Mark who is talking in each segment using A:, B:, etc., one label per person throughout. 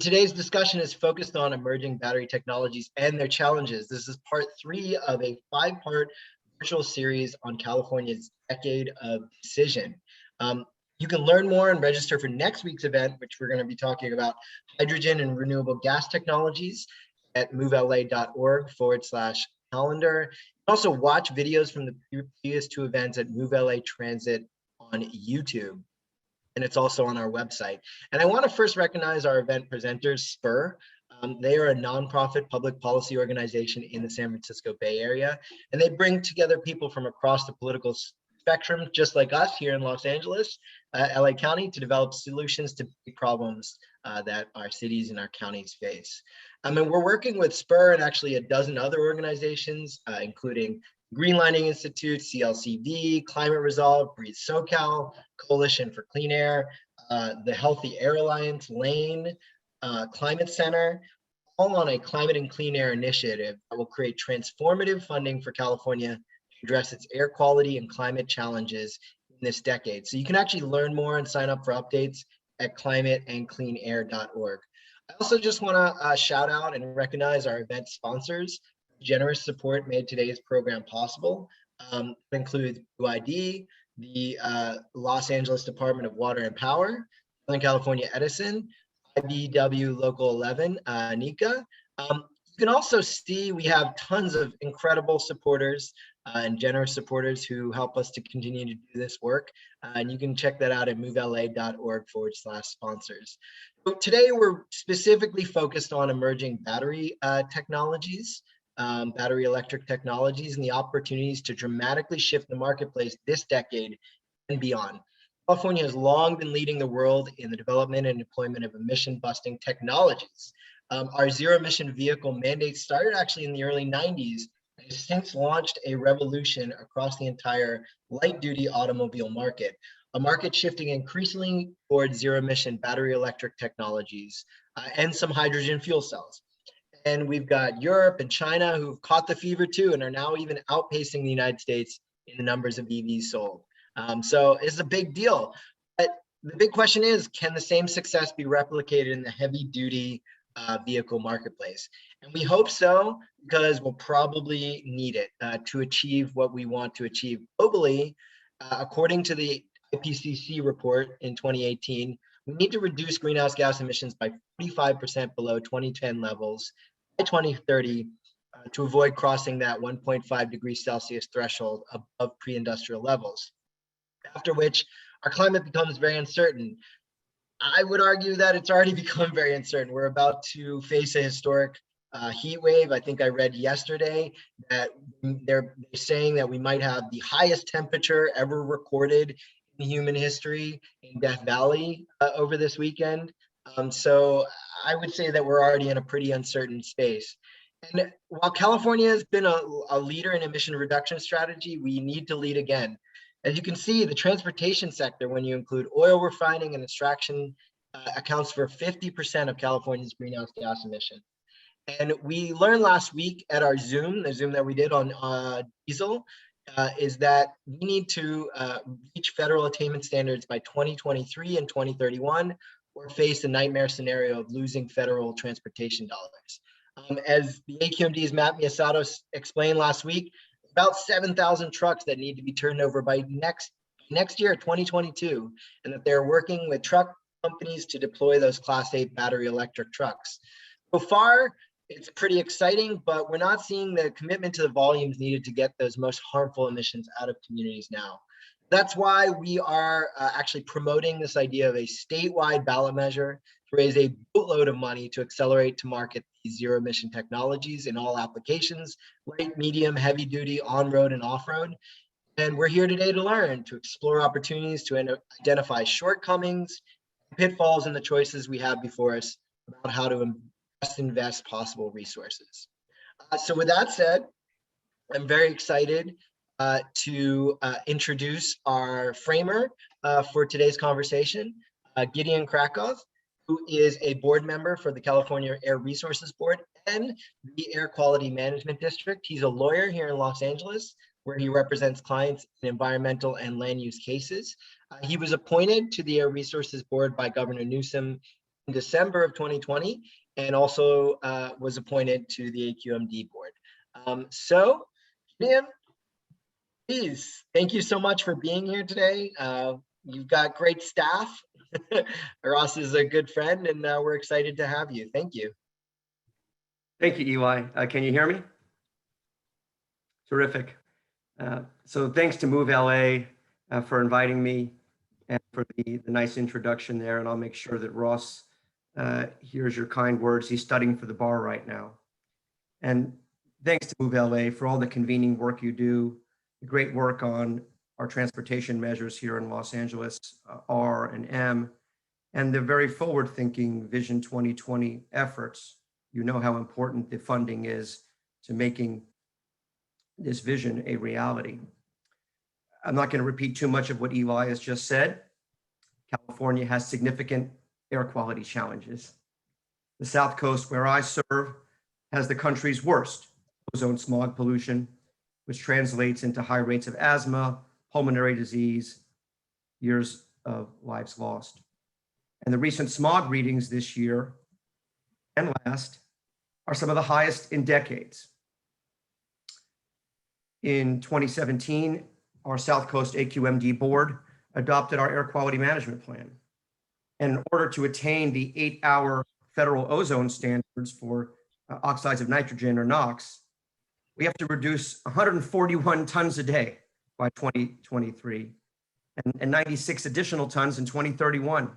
A: Today's discussion is focused on emerging battery technologies and their challenges. This is part 3 of a 5-part virtual series on California's Decade of Decision. You can learn more and register for next week's event, which we're going to be talking about hydrogen and renewable gas technologies at movela.org/calendar. Also watch videos from the previous 2 events at Move LA Transit on YouTube. And it's also on our website. And I want to first recognize our event presenters, SPUR. They are a nonprofit public policy organization in the San Francisco Bay Area, and they bring together people from across the political spectrum, just like us here in Los Angeles, LA County, to develop solutions to big problems that our cities and our counties face. And we're working with SPUR and actually a dozen other organizations, including Greenlining Institute, CLCV, Climate Resolve, Breathe SoCal, Coalition for Clean Air, the Healthy Air Alliance, Lane, Climate Center, all on a climate and clean air initiative that will create transformative funding for California to address its air quality and climate challenges in this decade. So you can actually learn more and sign up for updates at climateandcleanair.org. I also just want to shout out and recognize our event sponsors. Generous support made today's program possible. It includes UID, the Los Angeles Department of Water and Power, Southern California Edison, IBEW Local 11, NECA. You can also see we have tons of incredible supporters and generous supporters who help us to continue to do this work. And you can check that out at movela.org/sponsors. So today we're specifically focused on emerging battery technologies. Battery electric technologies and the opportunities to dramatically shift the marketplace this decade and beyond. California has long been leading the world in the development and deployment of emission-busting technologies. Our zero-emission vehicle mandate started actually in the early 90s and has since launched a revolution across the entire light-duty automobile market, a market shifting increasingly towards zero-emission battery electric technologies and some hydrogen fuel cells. And we've got Europe and China who've caught the fever too and are now even outpacing the United States in the numbers of EVs sold. So it's a big deal. But the big question is, can the same success be replicated in the heavy duty vehicle marketplace? And we hope so, because we'll probably need it to achieve what we want to achieve globally. According to the IPCC report in 2018, we need to reduce greenhouse gas emissions by 45% below 2010 levels by 2030 to avoid crossing that 1.5 degrees Celsius threshold above pre-industrial levels, after which our climate becomes very uncertain. I would argue that it's already become very uncertain. We're about to face a historic heat wave. I think I read yesterday that they're saying that we might have the highest temperature ever recorded in human history in Death Valley over this weekend. So I would say that we're already in a pretty uncertain space. And while California has been a leader in emission reduction strategy, we need to lead again. As you can see, the transportation sector, when you include oil refining and extraction, accounts for 50% of California's greenhouse gas emissions. And we learned last week at our Zoom, the Zoom that we did on diesel, is that we need to reach federal attainment standards by 2023 and 2031, or face the nightmare scenario of losing federal transportation dollars. As the AQMD's Matt Miyasato explained last week, about 7,000 trucks that need to be turned over by next year, 2022, and that they're working with truck companies to deploy those Class 8 battery electric trucks. So far, it's pretty exciting, but we're not seeing the commitment to the volumes needed to get those most harmful emissions out of communities now. That's why we are actually promoting this idea of a statewide ballot measure to raise a boatload of money to accelerate to market these zero emission technologies in all applications, light, medium, heavy duty, on-road and off-road. And we're here today to learn, to explore opportunities to identify shortcomings, pitfalls in the choices we have before us about how to best invest possible resources. So with that said, I'm very excited to introduce our framer for today's conversation, Gideon Krakov, who is a board member for the California Air Resources Board and the Air Quality Management District. He's a lawyer here in Los Angeles, where he represents clients in environmental and land use cases. He was appointed to the Air Resources Board by Governor Newsom in December of 2020, and also was appointed to the AQMD board. So, Gideon, please, thank you so much for being here today. You've got great staff. Ross is a good friend, and we're excited to have you. Thank you.
B: Thank you, Eli. Can you hear me? Terrific. So thanks to Move LA for inviting me and for the nice introduction there. And I'll make sure that Ross hears your kind words. He's studying for the bar right now. And thanks to Move LA for all the convening work you do, the great work on our transportation measures here in Los Angeles, R and M, and the very forward-thinking Vision 2020 efforts. You know how important the funding is to making this vision a reality. I'm not going to repeat too much of what Eli has just said. California has significant air quality challenges. The South Coast, where I serve, has the country's worst ozone smog pollution, which translates into high rates of asthma, pulmonary disease, years of lives lost. And the recent smog readings this year and last are some of the highest in decades. In 2017, our South Coast AQMD board adopted our air quality management plan. And in order to attain the 8-hour federal ozone standards for oxides of nitrogen or NOx, we have to reduce 141 tons a day by 2023 and 96 additional tons in 2031.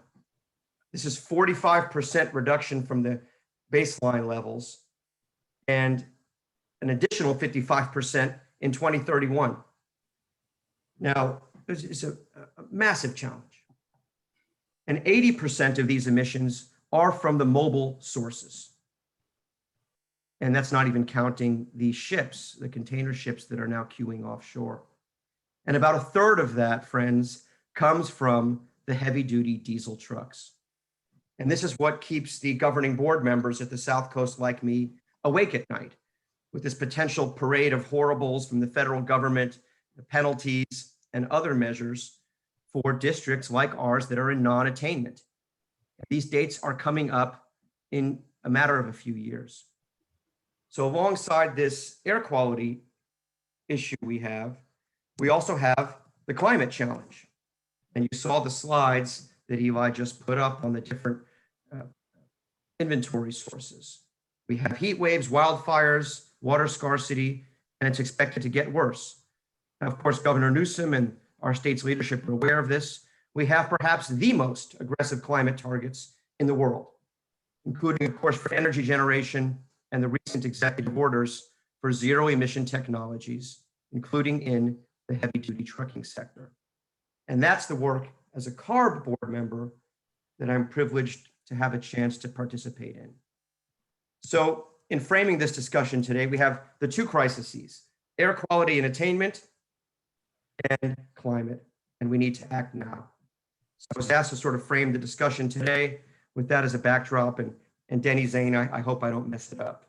B: This is 45% reduction from the baseline levels and an additional 55% in 2031. Now, it's a massive challenge. And 80% of these emissions are from the mobile sources. And that's not even counting the ships, the container ships that are now queuing offshore. And about a third of that, friends, comes from the heavy-duty diesel trucks. And this is what keeps the governing board members at the South Coast like me awake at night, with this potential parade of horribles from the federal government, the penalties, and other measures for districts like ours that are in non-attainment. These dates are coming up in a matter of a few years. So alongside this air quality issue we also have the climate challenge. And you saw the slides that Eli just put up on the different inventory sources. We have heat waves, wildfires, water scarcity, and it's expected to get worse. And of course, Governor Newsom and our state's leadership are aware of this. We have perhaps the most aggressive climate targets in the world, including, of course, for energy generation and the recent executive orders for zero emission technologies, including in the heavy duty trucking sector. And that's the work as a CARB board member that I'm privileged to have a chance to participate in. So in framing this discussion today, we have the two crises, air quality and attainment and climate, and we need to act now. So I was asked to sort of frame the discussion today with that as a backdrop, and Denny Zane, I hope I don't mess it up.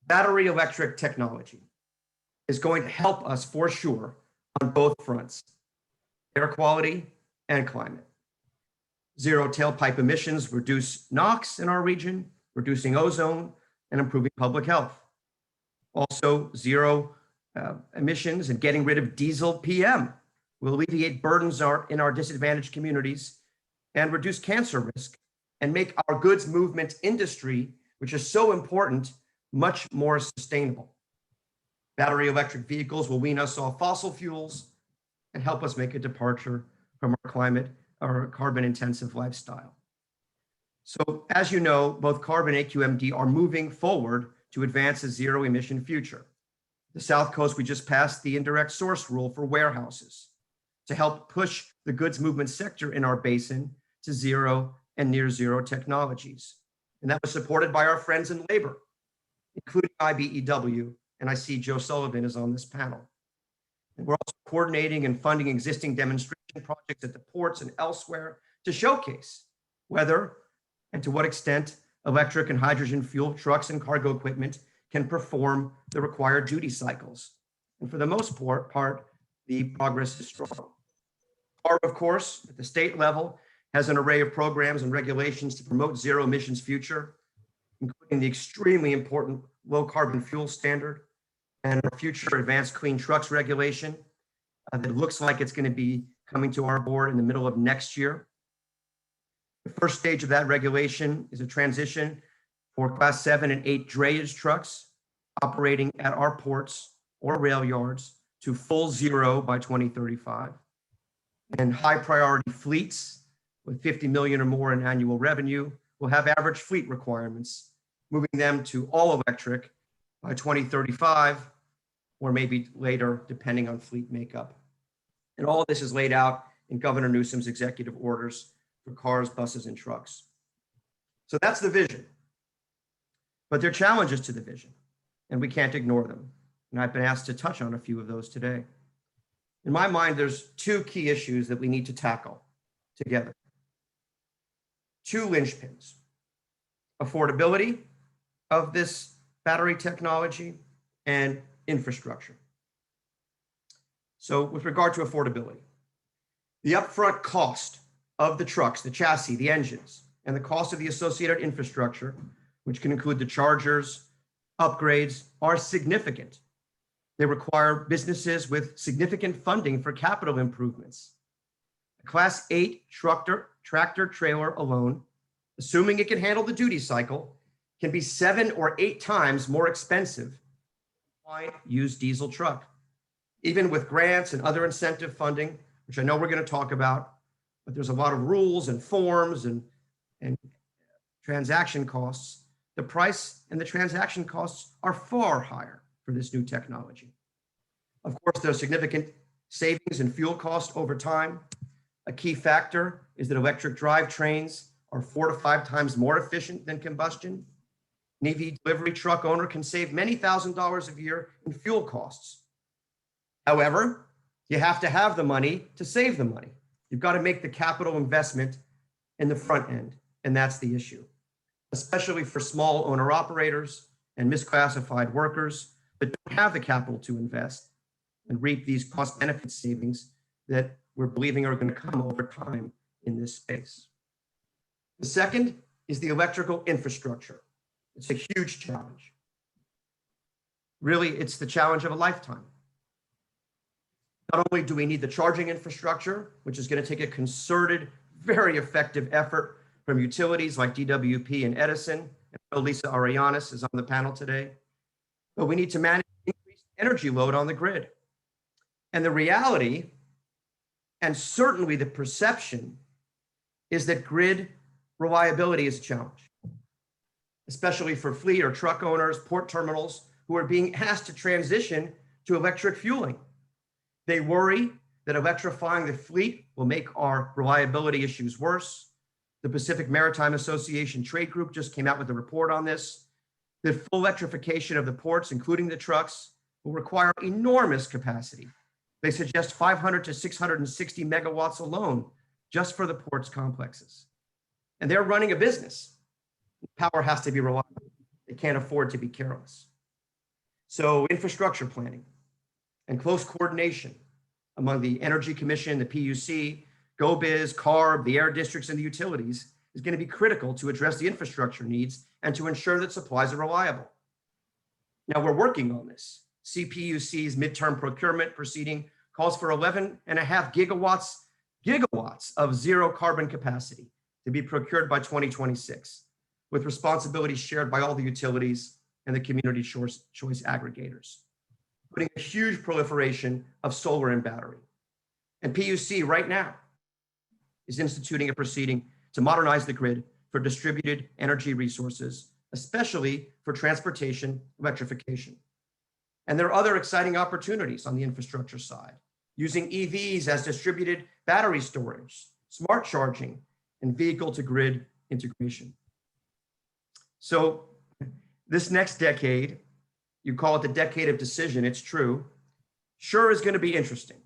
B: Battery electric technology is going to help us for sure on both fronts, air quality and climate. Zero tailpipe emissions reduce NOx in our region, reducing ozone and improving public health. Also, zero emissions and getting rid of diesel PM will alleviate burdens in our disadvantaged communities and reduce cancer risk and make our goods movement industry, which is so important, much more sustainable. Battery electric vehicles will wean us off fossil fuels and help us make a departure from our carbon intensive lifestyle. So as you know, both CARB and AQMD are moving forward to advance a zero emission future. The South Coast, we just passed the indirect source rule for warehouses to help push the goods movement sector in our basin to zero and near zero technologies. And that was supported by our friends in labor, including IBEW, and I see Joe Sullivan is on this panel. And we're also coordinating and funding existing demonstration projects at the ports and elsewhere to showcase whether and to what extent electric and hydrogen fuel trucks and cargo equipment can perform the required duty cycles. And for the most part, the progress is strong. CARB, of course, at the state level, has an array of programs and regulations to promote zero emissions future, including the extremely important low carbon fuel standard and our future advanced clean trucks regulation that looks like it's going to be coming to our board in the middle of next year. The first stage of that regulation is a transition for class 7 and 8 drayage trucks operating at our ports or rail yards to full zero by 2035. And high priority fleets with 50 million or more in annual revenue will have average fleet requirements, moving them to all electric by 2035, or maybe later, depending on fleet makeup. And all of this is laid out in Governor Newsom's executive orders for cars, buses, and trucks. So that's the vision. But there are challenges to the vision, and we can't ignore them. And I've been asked to touch on a few of those today. In my mind, there's two key issues that we need to tackle together. Two linchpins: affordability of this battery technology and infrastructure. So with regard to affordability, the upfront cost of the trucks, the chassis, the engines, and the cost of the associated infrastructure, which can include the chargers, upgrades, are significant. They require businesses with significant funding for capital improvements. A Class 8 tractor trailer alone, assuming it can handle the duty cycle, can be 7 or 8 times more expensive than a used diesel truck. Even with grants and other incentive funding, which I know we're going to talk about, but there's a lot of rules and forms and transaction costs. The price and the transaction costs are far higher for this new technology. Of course, there's significant savings in fuel cost over time. A key factor is that electric drivetrains are 4 to 5 times more efficient than combustion. An EV delivery truck owner can save many $1,000s a year in fuel costs. However, you have to have the money to save the money. You've got to make the capital investment in the front end, and that's the issue, especially for small owner-operators and misclassified workers that don't have the capital to invest and reap these cost-benefit savings that we're believing are going to come over time in this space. The second is the electrical infrastructure. It's a huge challenge. Really, it's the challenge of a lifetime. Not only do we need the charging infrastructure, which is going to take a concerted, very effective effort from utilities like DWP and Edison, and Lisa Arellanes is on the panel today, but we need to manage increased energy load on the grid. And the reality, and certainly the perception, is that grid reliability is a challenge, especially for fleet or truck owners, port terminals, who are being asked to transition to electric fueling. They worry that electrifying the fleet will make our reliability issues worse. The Pacific Maritime Association Trade Group just came out with a report on this. The full electrification of the ports, including the trucks, will require enormous capacity. They suggest 500 to 660 megawatts alone just for the ports complexes. And they're running a business. Power has to be reliable. They can't afford to be careless. So infrastructure planning and close coordination among the Energy Commission, the PUC, GoBiz, CARB, the air districts, and the utilities is going to be critical to address the infrastructure needs and to ensure that supplies are reliable. Now, we're working on this. CPUC's midterm procurement proceeding calls for 11.5 gigawatts of zero carbon capacity to be procured by 2026, with responsibilities shared by all the utilities and the community choice aggregators, putting a huge proliferation of solar and battery. And PUC right now is instituting a proceeding to modernize the grid for distributed energy resources, especially for transportation electrification. And there are other exciting opportunities on the infrastructure side, using EVs as distributed battery storage, smart charging, and vehicle-to-grid integration. So this next decade, you call it the decade of decision, it's true, sure is going to be interesting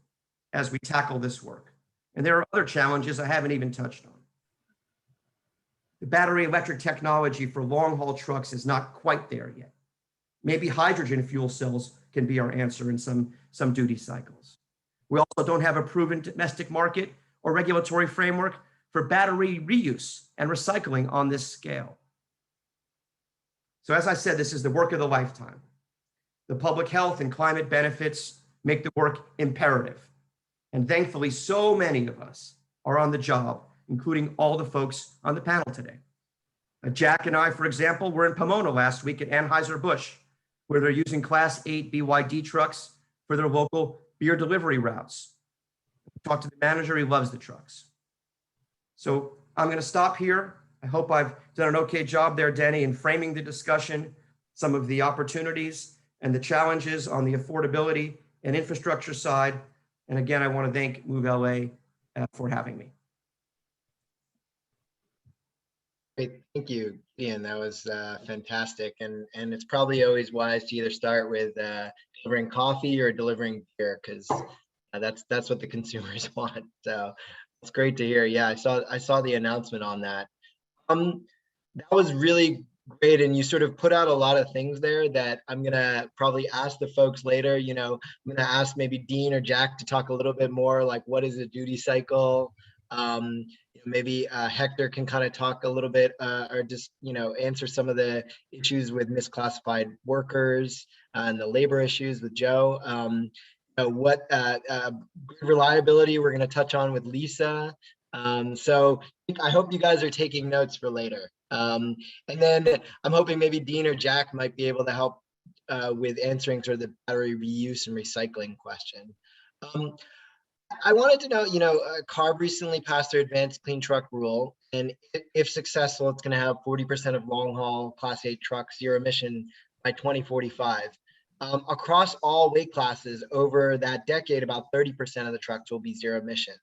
B: as we tackle this work. And there are other challenges I haven't even touched on. The battery electric technology for long-haul trucks is not quite there yet. Maybe hydrogen fuel cells can be our answer in some duty cycles. We also don't have a proven domestic market or regulatory framework for battery reuse and recycling on this scale. So as I said, this is the work of the lifetime. The public health and climate benefits make the work imperative. And thankfully, so many of us are on the job, including all the folks on the panel today. Jack and I, for example, were in Pomona last week at Anheuser-Busch, where they're using Class 8 BYD trucks for their local beer delivery routes. Talked to the manager, he loves the trucks. So I'm going to stop here. I hope I've done an okay job there, Denny, in framing the discussion, some of the opportunities and the challenges on the affordability and infrastructure side. And again, I want to thank Move LA for having me.
A: Great, thank you, Ian. That was fantastic. And it's probably always wise to either start with delivering coffee or delivering beer, because that's what the consumers want. So it's great to hear. Yeah, I saw the announcement on that. That was really great, and you sort of put out a lot of things there that I'm gonna probably ask the folks later. You know, I'm gonna ask maybe Dean or Jack to talk a little bit more, like what is a duty cycle. Maybe Hector can kind of talk a little bit or just, you know, answer some of the issues with misclassified workers and the labor issues with Joe. What reliability we're going to touch on with Lisa. So I hope you guys are taking notes for later. And then I'm hoping maybe Dean or Jack might be able to help with answering sort of the battery reuse and recycling question. I wanted to know, you know, CARB recently passed their advanced clean truck rule, and if successful, it's going to have 40% of long haul Class 8 trucks zero emission by 2045. Across all weight classes over that decade, about 30% of the trucks will be zero emission.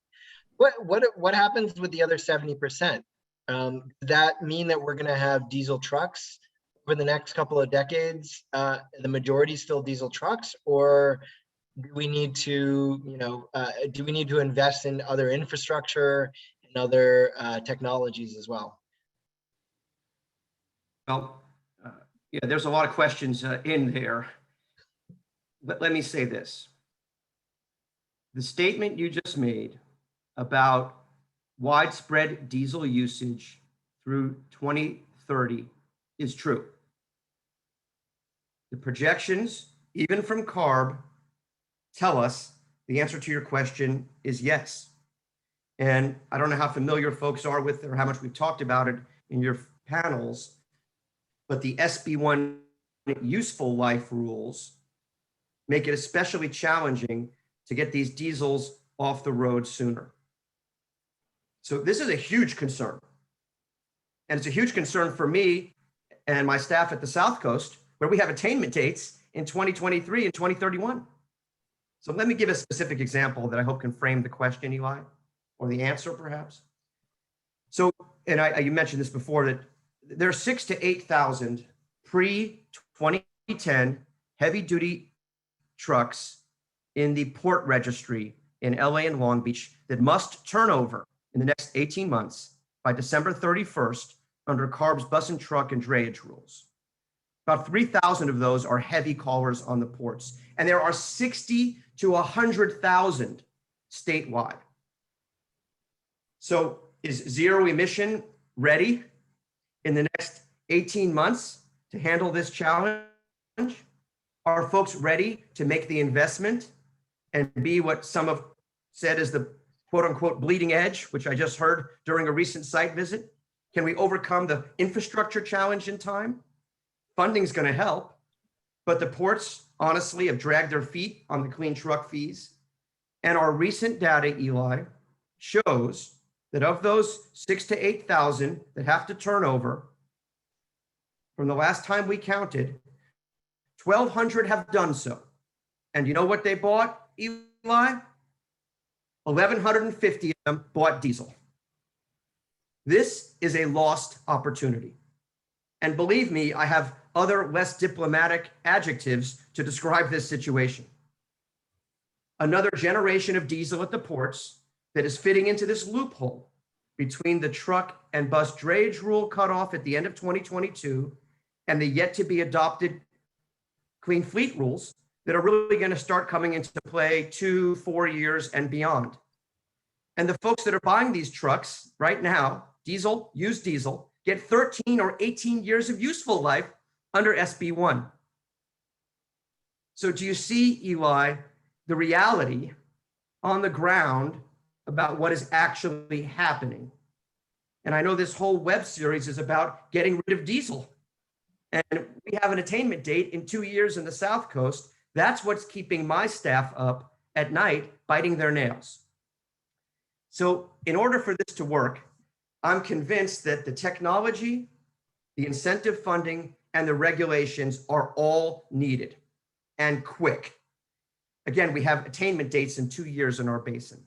A: What happens with the other 70%? Does that mean that we're going to have diesel trucks over the next couple of decades? The majority still diesel trucks, or do we need to, you know, do we need to invest in other infrastructure and other technologies as well?
B: Well, yeah, there's a lot of questions in there. But let me say this. The statement you just made about widespread diesel usage through 2030 is true. The projections, even from CARB, tell us the answer to your question is yes. And I don't know how familiar folks are with or how much we've talked about it in your panels, but the SB1 useful life rules make it especially challenging to get these diesels off the road sooner. So this is a huge concern. And it's a huge concern for me and my staff at the South Coast, where we have attainment dates in 2023 and 2031. So let me give a specific example that I hope can frame the question, Eli, or the answer perhaps. So, and you mentioned this before, that there are 6,000 to 8,000 pre-2010 heavy duty trucks in the port registry in LA and Long Beach that must turn over in the next 18 months by December 31st under CARB's bus and truck and drayage rules. About 3,000 of those are heavy callers on the ports, and there are 60 to 100,000 statewide. So is zero emission ready in the next 18 months to handle this challenge? Are folks ready to make the investment and be what some have said is the quote unquote bleeding edge, which I just heard during a recent site visit? Can we overcome the infrastructure challenge in time? Funding's going to help, but the ports honestly have dragged their feet on the clean truck fees. And our recent data, Eli, shows that of those 6,000 to 8,000 that have to turn over, from the last time we counted, 1,200 have done so. And you know what they bought, Eli? 1,150 of them bought diesel. This is a lost opportunity. And believe me, I have other less diplomatic adjectives to describe this situation. Another generation of diesel at the ports that is fitting into this loophole between the truck and bus drayage rule cutoff at the end of 2022 and the yet to be adopted clean fleet rules that are really going to start coming into play 2-4 years and beyond. And the folks that are buying these trucks right now, diesel, used diesel, get 13 or 18 years of useful life under SB1. So do you see, Eli, the reality on the ground about what is actually happening? And I know this whole web series is about getting rid of diesel. And we have an attainment date in 2 years in the South Coast. That's what's keeping my staff up at night, biting their nails. So in order for this to work, I'm convinced that the technology, the incentive funding, and the regulations are all needed and quick. Again, we have attainment dates in 2 years in our basin.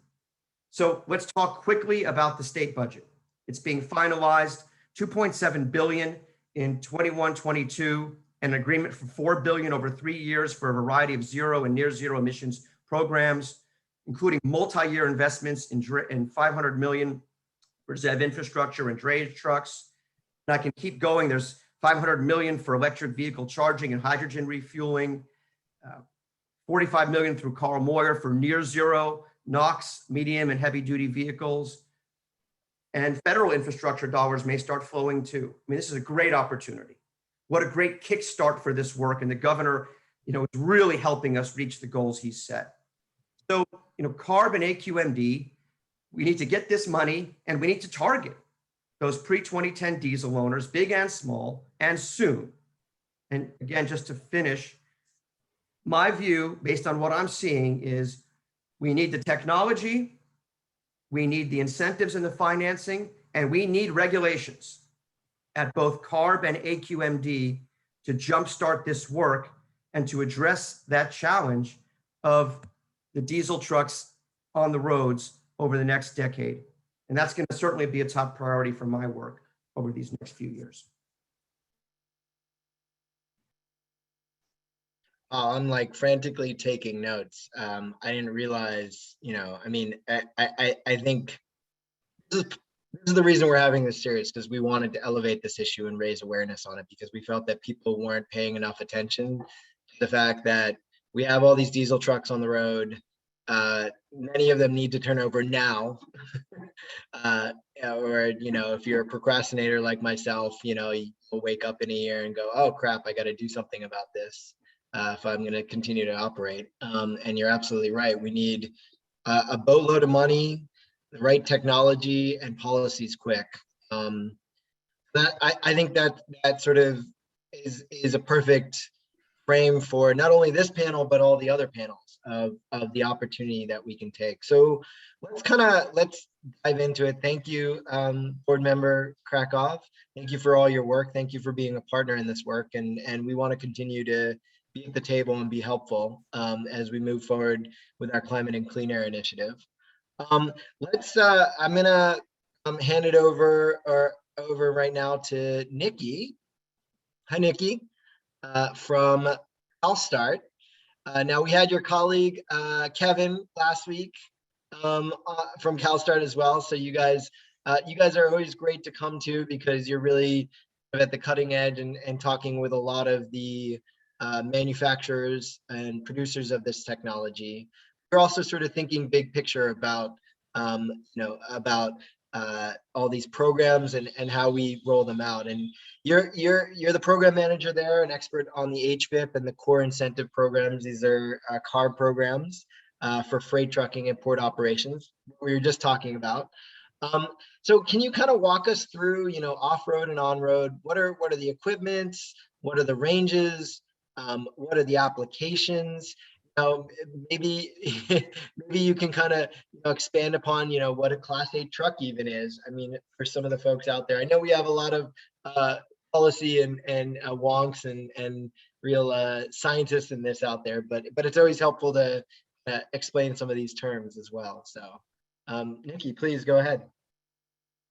B: So let's talk quickly about the state budget. It's being finalized, $2.7 billion in 21-22, an agreement for $4 billion over 3 years for a variety of zero and near zero emissions programs, including multi-year investments in $500 million for ZEV infrastructure and drayage trucks. And I can keep going. There's $500 million for electric vehicle charging and hydrogen refueling, $45 million through Carl Moyer for near zero NOx, medium and heavy duty vehicles. And federal infrastructure dollars may start flowing too. I mean, this is a great opportunity. What a great kickstart for this work. And the governor, is really helping us reach the goals he's set. So, CARB and AQMD, we need to get this money and we need to target those pre-2010 diesel owners, big and small, and soon. And again, just to finish, my view, based on what I'm seeing, is we need the technology, we need the incentives and the financing, and we need regulations at both CARB and AQMD to jumpstart this work and to address that challenge of the diesel trucks on the roads over the next decade. And that's going to certainly be a top priority for my work over these next few years.
A: I'm like frantically taking notes. I didn't realize, I think this is the reason we're having this series, because we wanted to elevate this issue and raise awareness on it, because we felt that people weren't paying enough attention to the fact that we have all these diesel trucks on the road. Many of them need to turn over now. Or, if you're a procrastinator like myself, you'll wake up in a year and go, oh crap, I got to do something about this if I'm going to continue to operate. And you're absolutely right. We need a boatload of money, the right technology, and policies quick. I think that sort of is a perfect frame for not only this panel, but all the other panels of the opportunity that we can take. So let's dive into it. Thank you, board member Krakov. Thank you for all your work. Thank you for being a partner in this work. And we want to continue to be at the table and be helpful as we move forward with our climate and clean air initiative. I'm gonna hand it over right now to Niki. Hi, Niki, from CALSTART. Now we had your colleague Kevin last week from CALSTART as well. So you guys are always great to come to, because you're really at the cutting edge and talking with a lot of the manufacturers and producers of this technology. We're also sort of thinking big picture about all these programs and how we roll them out. And you're the program manager there, an expert on the HVIP and the core incentive programs. These are CARB programs for freight trucking and port operations we were just talking about. So can you kind of walk us through, off-road and on-road? What are the equipments? What are the ranges? What are the applications? Maybe you can kind of expand upon what a Class 8 truck even is. I mean, for some of the folks out there, I know we have a lot of policy and wonks and real scientists in this out there, but it's always helpful to explain some of these terms as well. So Niki, please go ahead.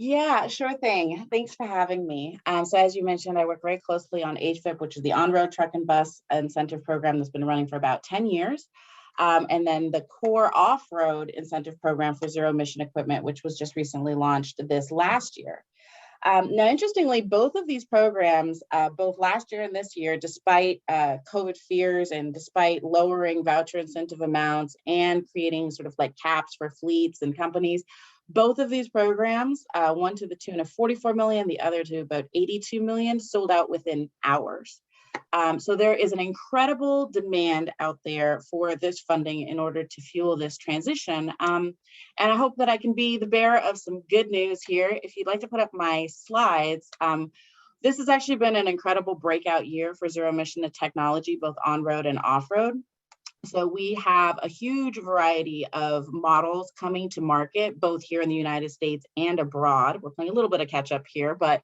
C: Yeah, sure thing. Thanks for having me. So as you mentioned, I work very closely on HVIP, which is the on-road truck and bus incentive program that's been running for about 10 years. And then the core off-road incentive program for zero emission equipment, which was just recently launched this last year. Now, interestingly, both of these programs, both last year and this year, despite COVID fears and despite lowering voucher incentive amounts and creating sort of like caps for fleets and companies, both of these programs, one to the tune of 44 million, the other to about 82 million, sold out within hours. So there is an incredible demand out there for this funding in order to fuel this transition. And I hope that I can be the bearer of some good news here. If you'd like to put up my slides, this has actually been an incredible breakout year for zero emission technology, both on-road and off-road. So we have a huge variety of models coming to market, both here in the United States and abroad. We're playing a little bit of catch up here, but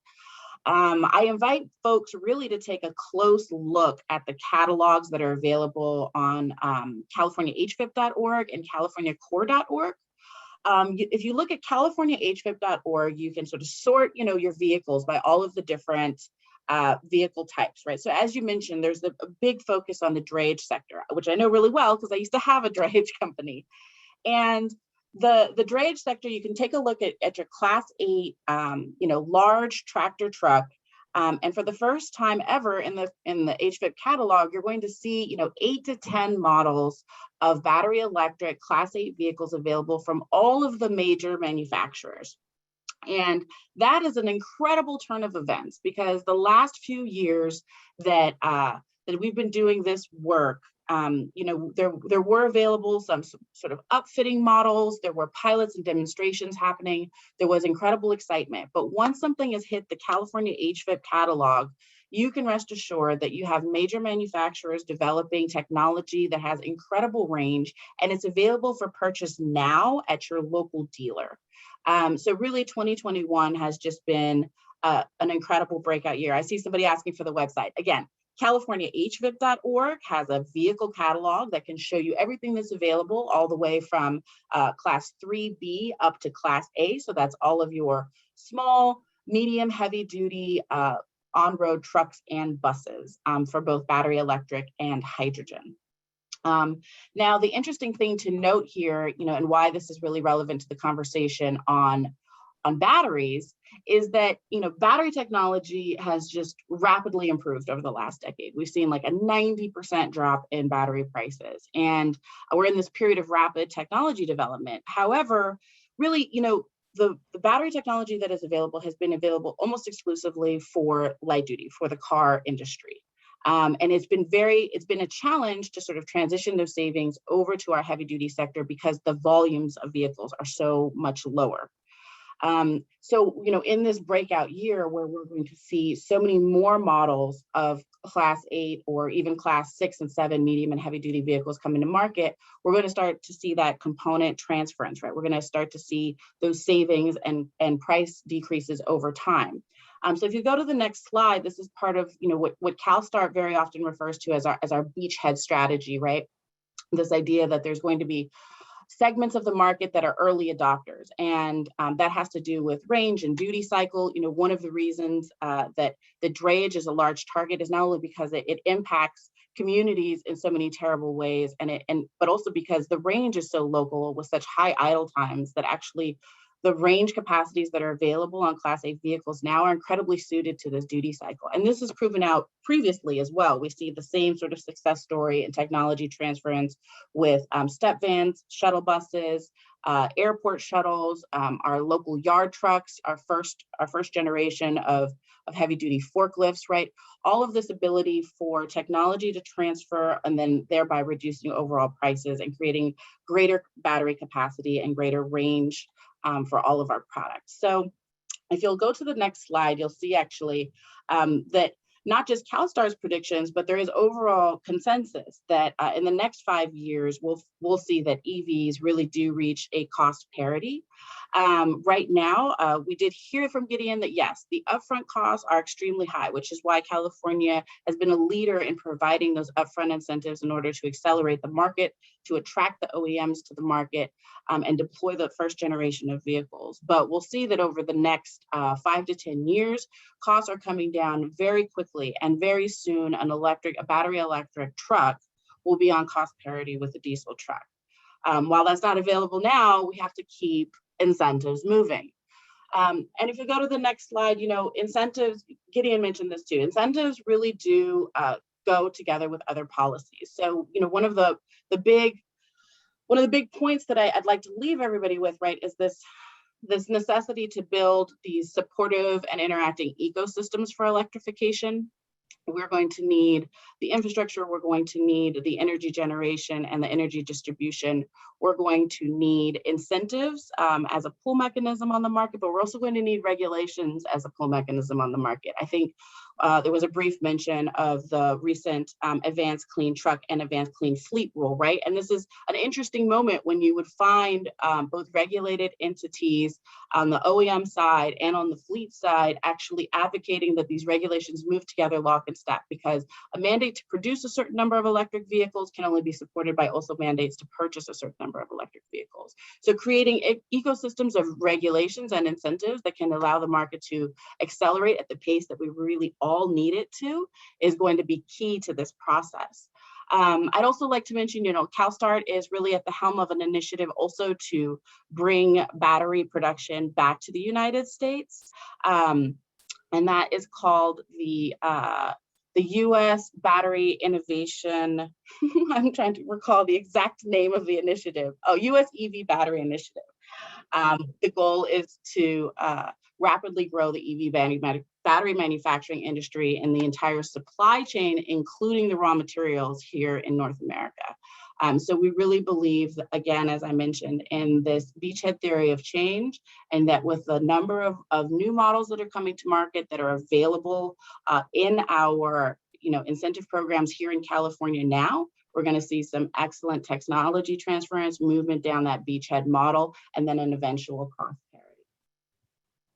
C: I invite folks really to take a close look at the catalogs that are available on CaliforniaHVIP.org and CaliforniaCore.org. If you look at CaliforniaHVIP.org, you can sort of sort, your vehicles by all of the different vehicle types, right? So as you mentioned, there's a big focus on the drayage sector, which I know really well because I used to have a drayage company. And the drayage sector, you can take a look at your Class 8, large tractor truck. And for the first time ever in the HVIP catalog, you're going to see, 8 to 10 models of battery electric Class 8 vehicles available from all of the major manufacturers. And that is an incredible turn of events because the last few years that we've been doing this work, there were available some sort of upfitting models, there were pilots and demonstrations happening, there was incredible excitement. But once something has hit the California HVIP catalog, you can rest assured that you have major manufacturers developing technology that has incredible range, and it's available for purchase now at your local dealer. So really 2021 has just been an incredible breakout year. I see somebody asking for the website. Again, CaliforniaHVIP.org has a vehicle catalog that can show you everything that's available all the way from Class 3B up to Class A. So that's all of your small, medium, heavy duty on-road trucks and buses for both battery electric and hydrogen. Now, the interesting thing to note here, and why this is really relevant to the conversation on batteries is that, battery technology has just rapidly improved over the last decade. We've seen like a 90% drop in battery prices, and we're in this period of rapid technology development. However, really, the battery technology that is available has been available almost exclusively for light duty, for the car industry. And it's been a challenge to sort of transition those savings over to our heavy duty sector because the volumes of vehicles are so much lower. So, in this breakout year where we're going to see so many more models of Class 8 or even Class 6 and 7 medium and heavy duty vehicles coming to market, we're going to start to see that component transference, right? We're going to start to see those savings and price decreases over time. So if you go to the next slide, this is part of what CALSTART very often refers to as our beachhead strategy, right? This idea that there's going to be segments of the market that are early adopters, and that has to do with range and duty cycle. One of the reasons that the drayage is a large target is not only because it impacts communities in so many terrible ways, but also because the range is so local with such high idle times that actually the range capacities that are available on Class 8 vehicles now are incredibly suited to this duty cycle. And this is proven out previously as well. We see the same sort of success story and technology transference with step vans, shuttle buses, airport shuttles, our local yard trucks, our first generation of heavy duty forklifts, right? All of this ability for technology to transfer and then thereby reducing overall prices and creating greater battery capacity and greater range for all of our products. So if you'll go to the next slide, you'll see actually that not just CALSTART's predictions, but there is overall consensus that in the next 5 years, we'll see that EVs really do reach a cost parity. Right now, we did hear from Gideon that yes, the upfront costs are extremely high, which is why California has been a leader in providing those upfront incentives in order to accelerate the market, to attract the OEMs to the market, and deploy the first generation of vehicles. But we'll see that over the next 5 to 10 years, costs are coming down very quickly, and very soon a battery electric truck will be on cost parity with a diesel truck. While that's not available now, we have to keep incentives moving. And if you go to the next slide, incentives, Gideon mentioned this too, incentives really do go together with other policies. So, one of the big points that I'd like to leave everybody with, right, is this necessity to build these supportive and interacting ecosystems for electrification. We're going to need the infrastructure, we're going to need the energy generation and the energy distribution. We're going to need incentives as a pull mechanism on the market, but we're also going to need regulations as a pull mechanism on the market. I think there was a brief mention of the recent advanced clean truck and advanced clean fleet rule, right? And this is an interesting moment when you would find both regulated entities on the OEM side and on the fleet side actually advocating that these regulations move together lock and step, because a mandate to produce a certain number of electric vehicles can only be supported by also mandates to purchase a certain number of electric vehicles. So creating ecosystems of regulations and incentives that can allow the market to accelerate at the pace that we really all need it to is going to be key to this process. I'd also like to mention, CALSTART is really at the helm of an initiative also to bring battery production back to the United States. And that is called the U.S. Battery Innovation. I'm trying to recall the exact name of the initiative. Oh, U.S. EV Battery Initiative. The goal is to rapidly grow the EV battery manufacturing industry and the entire supply chain, including the raw materials here in North America. So we really believe, again, as I mentioned, in this beachhead theory of change, and that with the number of new models that are coming to market that are available in our incentive programs here in California now, we're going to see some excellent technology transference, movement down that beachhead model, and then an eventual cost parity.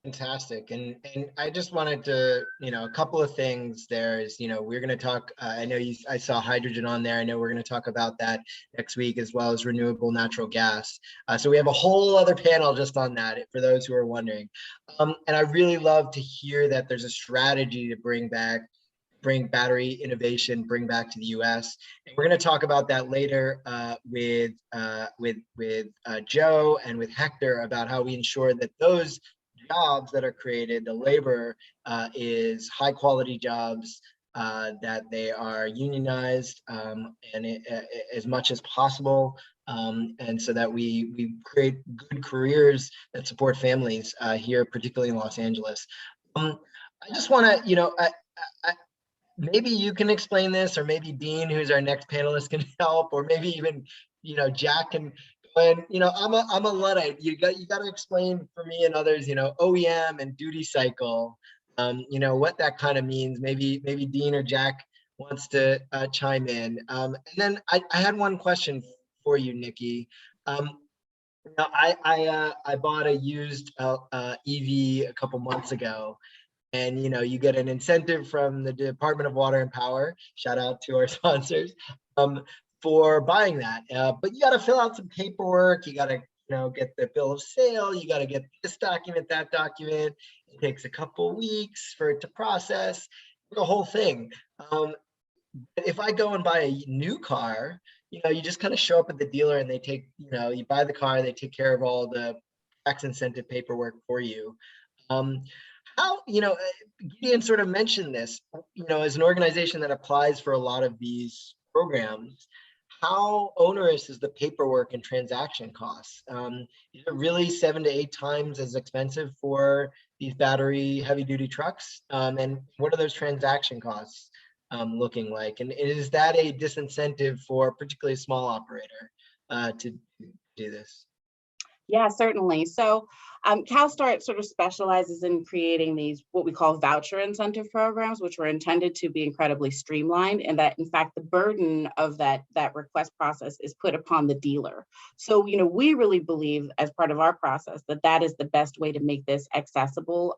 A: Fantastic. And I just wanted to, a couple of things there is, we're going to talk, I know I saw hydrogen on there. I know we're going to talk about that next week, as well as renewable natural gas. So we have a whole other panel just on that for those who are wondering. And I really love to hear that there's a strategy to bring battery innovation, bring back to the U.S. And we're going to talk about that later with Joe and with Hector about how we ensure that those jobs that are created, the labor is high quality jobs, that they are unionized and as much as possible, and so that we create good careers that support families here, particularly in Los Angeles. I just want to, maybe you can explain this, or maybe Dean, who's our next panelist, can help, or maybe even, Jack can. And I'm a Luddite. You got to explain for me and others, OEM and duty cycle, what that kind of means. Maybe Dean or Jack wants to chime in. And then I had one question for you, Niki. I bought a used EV a couple months ago. And, you get an incentive from the Department of Water and Power. Shout out to our sponsors for buying that. But you got to fill out some paperwork. You got to, get the bill of sale. You got to get this document, that document. It takes a couple weeks for it to process the whole thing. If I go and buy a new car, you just kind of show up at the dealer and they take, you buy the car, they take care of all the tax incentive paperwork for you. How, Gideon sort of mentioned this, as an organization that applies for a lot of these programs, how onerous is the paperwork and transaction costs? Is it really 7 to 8 times as expensive for these battery heavy duty trucks? And what are those transaction costs looking like? And is that a disincentive for particularly a small operator to do this?
C: Yeah, certainly. So CALSTART sort of specializes in creating these, what we call voucher incentive programs, which were intended to be incredibly streamlined, and that in fact, the burden of that request process is put upon the dealer. So, we really believe as part of our process that is the best way to make this accessible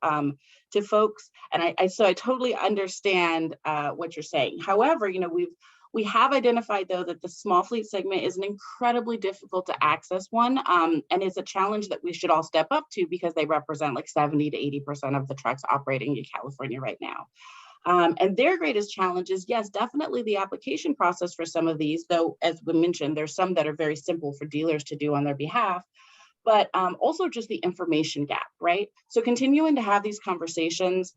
C: to folks. And I totally understand what you're saying. However, we have identified, though, that the small fleet segment is an incredibly difficult to access one, and it's a challenge that we should all step up to because they represent like 70 to 80% of the trucks operating in California right now. And their greatest challenge is, yes, definitely the application process for some of these, though, as we mentioned, there's some that are very simple for dealers to do on their behalf. but also just the information gap, right? So continuing to have these conversations.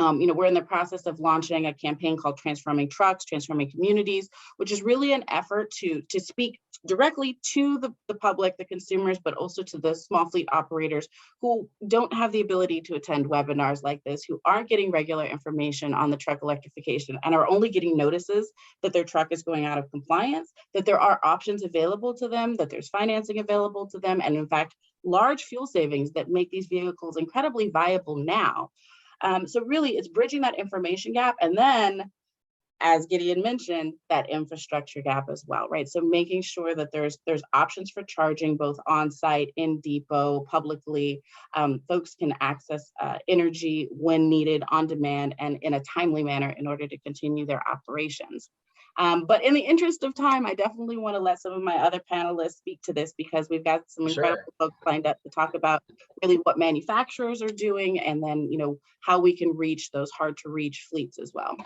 C: We're in the process of launching a campaign called Transforming Trucks, Transforming Communities, which is really an effort to speak directly to the public, the consumers, but also to the small fleet operators who don't have the ability to attend webinars like this, who aren't getting regular information on the truck electrification and are only getting notices that their truck is going out of compliance, that there are options available to them, that there's financing available to them, and in fact, large fuel savings that make these vehicles incredibly viable now. So really, it's bridging that information gap, and then, as Gideon mentioned, that infrastructure gap as well, right? So making sure that there's options for charging both on-site, in depot, publicly. Folks can access energy when needed, on demand, and in a timely manner in order to continue their operations. But in the interest of time, I definitely want to let some of my other panelists speak to this, because we've got some incredible folks lined up to talk about really what manufacturers are doing, and then how we can reach those hard to reach fleets as well.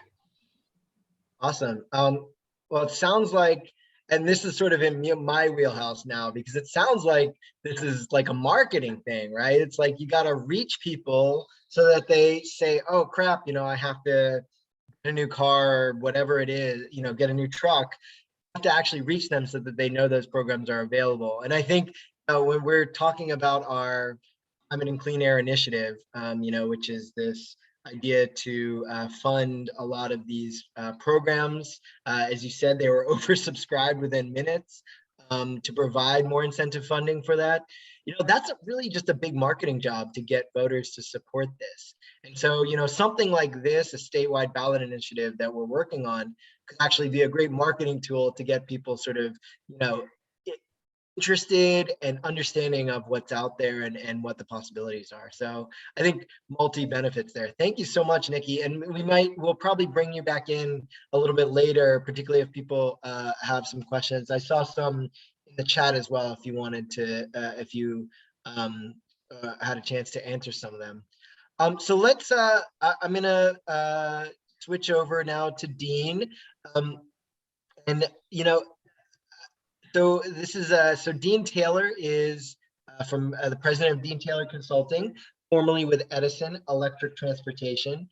A: Awesome. Well, it sounds like, and this is sort of in my wheelhouse now, because it sounds like this is like a marketing thing, right? It's like you got to reach people so that they say, oh crap, I have to get a new car, or whatever it is, get a new truck. You have to actually reach them so that they know those programs are available. And I think when we're talking about our Climate and Clean Air Initiative, which is this idea to fund a lot of these programs. As you said, they were oversubscribed within minutes to provide more incentive funding for that. That's really just a big marketing job to get voters to support this. And so, something like this, a statewide ballot initiative that we're working on, could actually be a great marketing tool to get people sort of, interested and understanding of what's out there and what the possibilities are. So I think multi benefits there. Thank you so much, Niki. And we'll probably bring you back in a little bit later, particularly if people have some questions. I saw some in the chat as well, if you wanted to, if you had a chance to answer some of them. So let's, I'm gonna switch over now to Dean. So this is so Dean Taylor is from the president of Dean Taylor Consulting, formerly with Edison Electric Transportation.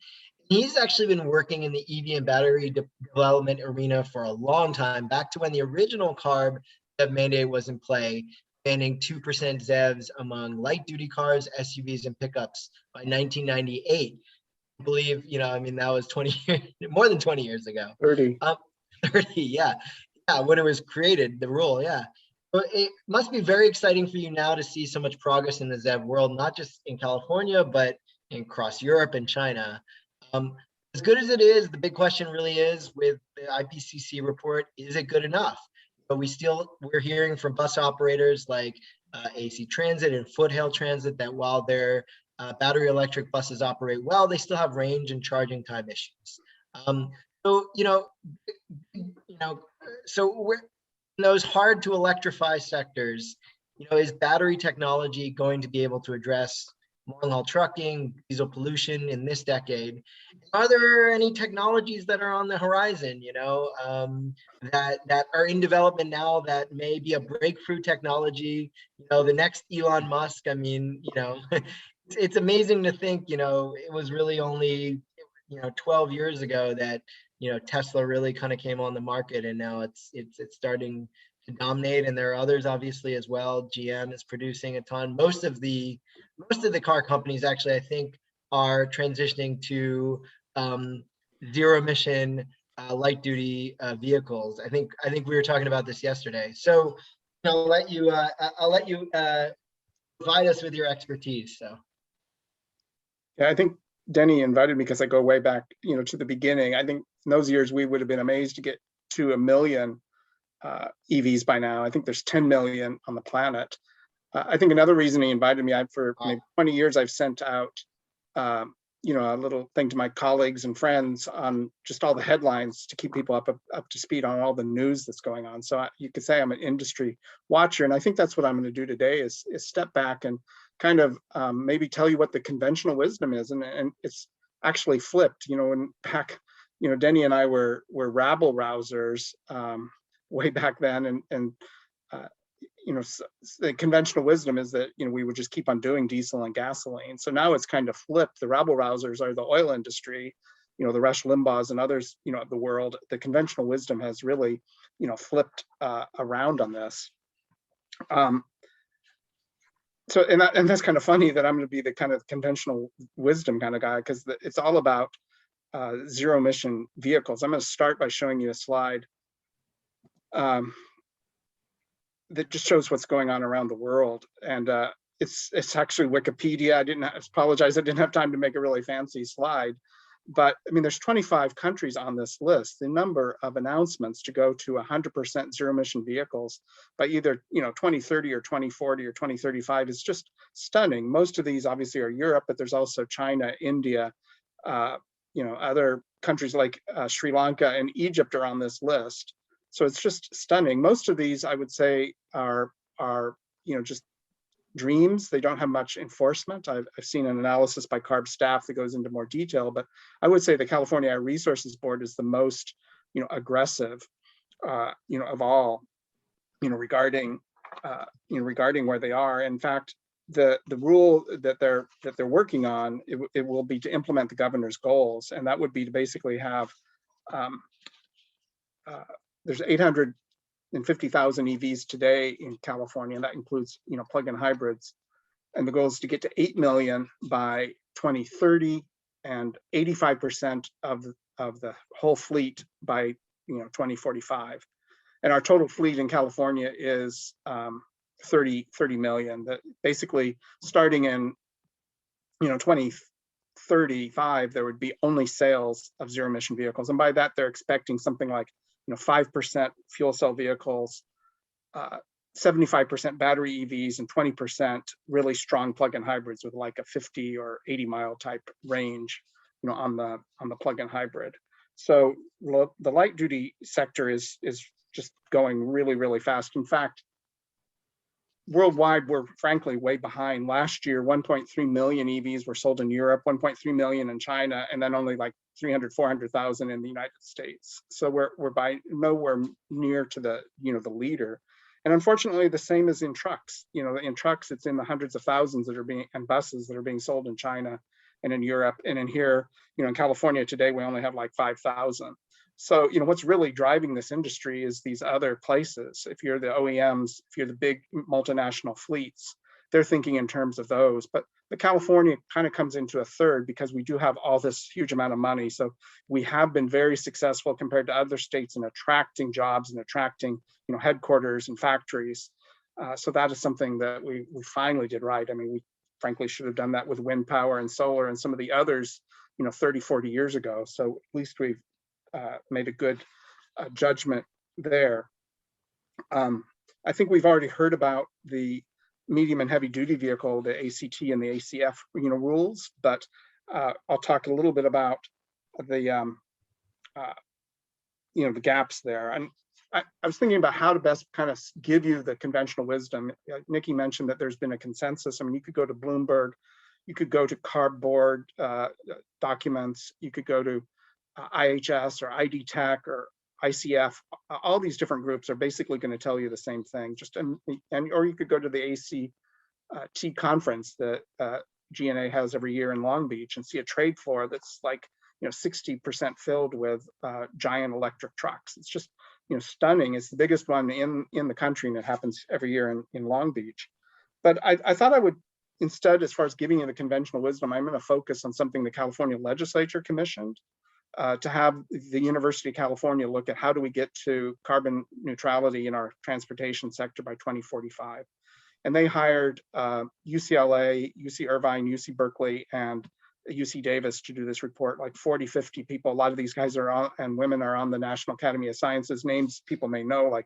A: He's actually been working in the EV and battery development arena for a long time, back to when the original CARB mandate was in play, banning 2% ZEVs among light duty cars, SUVs, and pickups by 1998. I believe, that was 20 years, more than 20 years ago.
D: 30.
A: 30, yeah. When it was created, the rule, yeah. But it must be very exciting for you now to see so much progress in the ZEV world, not just in California, but across Europe and China. As good as it is, the big question really is with the IPCC report, is it good enough? But we're hearing from bus operators like AC Transit and Foothill Transit that while their battery electric buses operate well, they still have range and charging time issues. So we're in those hard to electrify sectors, is battery technology going to be able to address long haul trucking, diesel pollution in this decade? Are there any technologies that are on the horizon, that are in development now that may be a breakthrough technology? The next Elon Musk, it's amazing to think, it was really only 12 years ago that Tesla really kind of came on the market, and now it's starting to dominate. And there are others obviously as well. GM is producing a ton. Most of the car companies actually, I think, are transitioning to zero emission light duty vehicles. I think we were talking about this yesterday. So I'll let you provide us with your expertise. So
D: Yeah, I think Denny invited me because I go way back, to the beginning. I think in those years we would have been amazed to get to 1 million EVs by now. I think there's 10 million on the planet. I think another reason he invited me, for maybe 20 years, I've sent out, a little thing to my colleagues and friends on just all the headlines to keep people up to speed on all the news that's going on. So you could say I'm an industry watcher, and I think that's what I'm going to do today is step back and kind of maybe tell you what the conventional wisdom is, and it's actually flipped. When back, Denny and I were rabble rousers way back then, and the conventional wisdom is that, we would just keep on doing diesel and gasoline. So now it's kind of flipped. The rabble rousers are the oil industry, the Rush Limbaughs and others, of the world. The conventional wisdom has really, flipped around on this. So, and that's kind of funny that I'm going to be the kind of conventional wisdom kind of guy, because it's all about zero emission vehicles. I'm going to start by showing you a slide that just shows what's going on around the world. And it's actually Wikipedia. I apologize, I didn't have time to make a really fancy slide. But I mean, there's 25 countries on this list. The number of announcements to go to 100% zero emission vehicles by either 2030 or 2040 or 2035 is just stunning. Most of these obviously are Europe, but there's also China, India, other countries like Sri Lanka and Egypt are on this list. So it's just stunning. Most of these, I would say, are just dreams. They don't have much enforcement. I've seen an analysis by CARB staff that goes into more detail, but I would say the California Air Resources Board is the most, aggressive, of all, regarding where they are. In fact, the rule that they're working on, it will be to implement the governor's goals, and that would be to basically have there's 850,000 EVs today in California, and that includes, plug-in hybrids. And the goal is to get to 8 million by 2030 and 85% of the whole fleet by 2045. And our total fleet in California is 30 million. That basically starting in 2035, there would be only sales of zero emission vehicles, and by that they're expecting something like 5% fuel cell vehicles, 75% battery EVs, and 20% really strong plug-in hybrids with like a 50 or 80 mile type range, on the plug-in hybrid. So the light duty sector is just going really, really fast. In fact, worldwide, we're frankly way behind. Last year, 1.3 million EVs were sold in Europe, 1.3 million in China, and then only like 400,000 in the United States. So we're by nowhere near to the the leader. And unfortunately, the same is in trucks. In trucks, it's in the hundreds of thousands that are being, and buses that are being sold in China and in Europe. And in here, in California today, we only have like 5,000. So, what's really driving this industry is these other places. If you're the OEMs, if you're the big multinational fleets, they're thinking in terms of those. But California kind of comes into a third because we do have all this huge amount of money. So we have been very successful compared to other states in attracting jobs and attracting, headquarters and factories. So that is something that we finally did right. I mean, we frankly should have done that with wind power and solar and some of the others, 30, 40 years ago. So at least we've made a good judgment there. I think we've already heard about the medium and heavy duty vehicle, the ACT and the ACF, rules, but I'll talk a little bit about the, the gaps there. And I was thinking about how to best kind of give you the conventional wisdom. Niki mentioned that there's been a consensus. I mean, you could go to Bloomberg, you could go to CARB board documents, you could go to IHS or ID Tech or ICF. All these different groups are basically going to tell you the same thing. Or you could go to the ACT conference that GNA has every year in Long Beach and see a trade floor that's like 60% filled with giant electric trucks. It's just stunning. It's the biggest one in the country, and it happens every year in Long Beach. But I thought I would instead, as far as giving you the conventional wisdom, I'm going to focus on something the California legislature commissioned. To have the University of California look at how do we get to carbon neutrality in our transportation sector by 2045. And they hired UCLA, UC Irvine, UC Berkeley, and UC Davis to do this report, like 40, 50 people. A lot of these guys are on, and women are on the National Academy of Sciences. Names people may know, like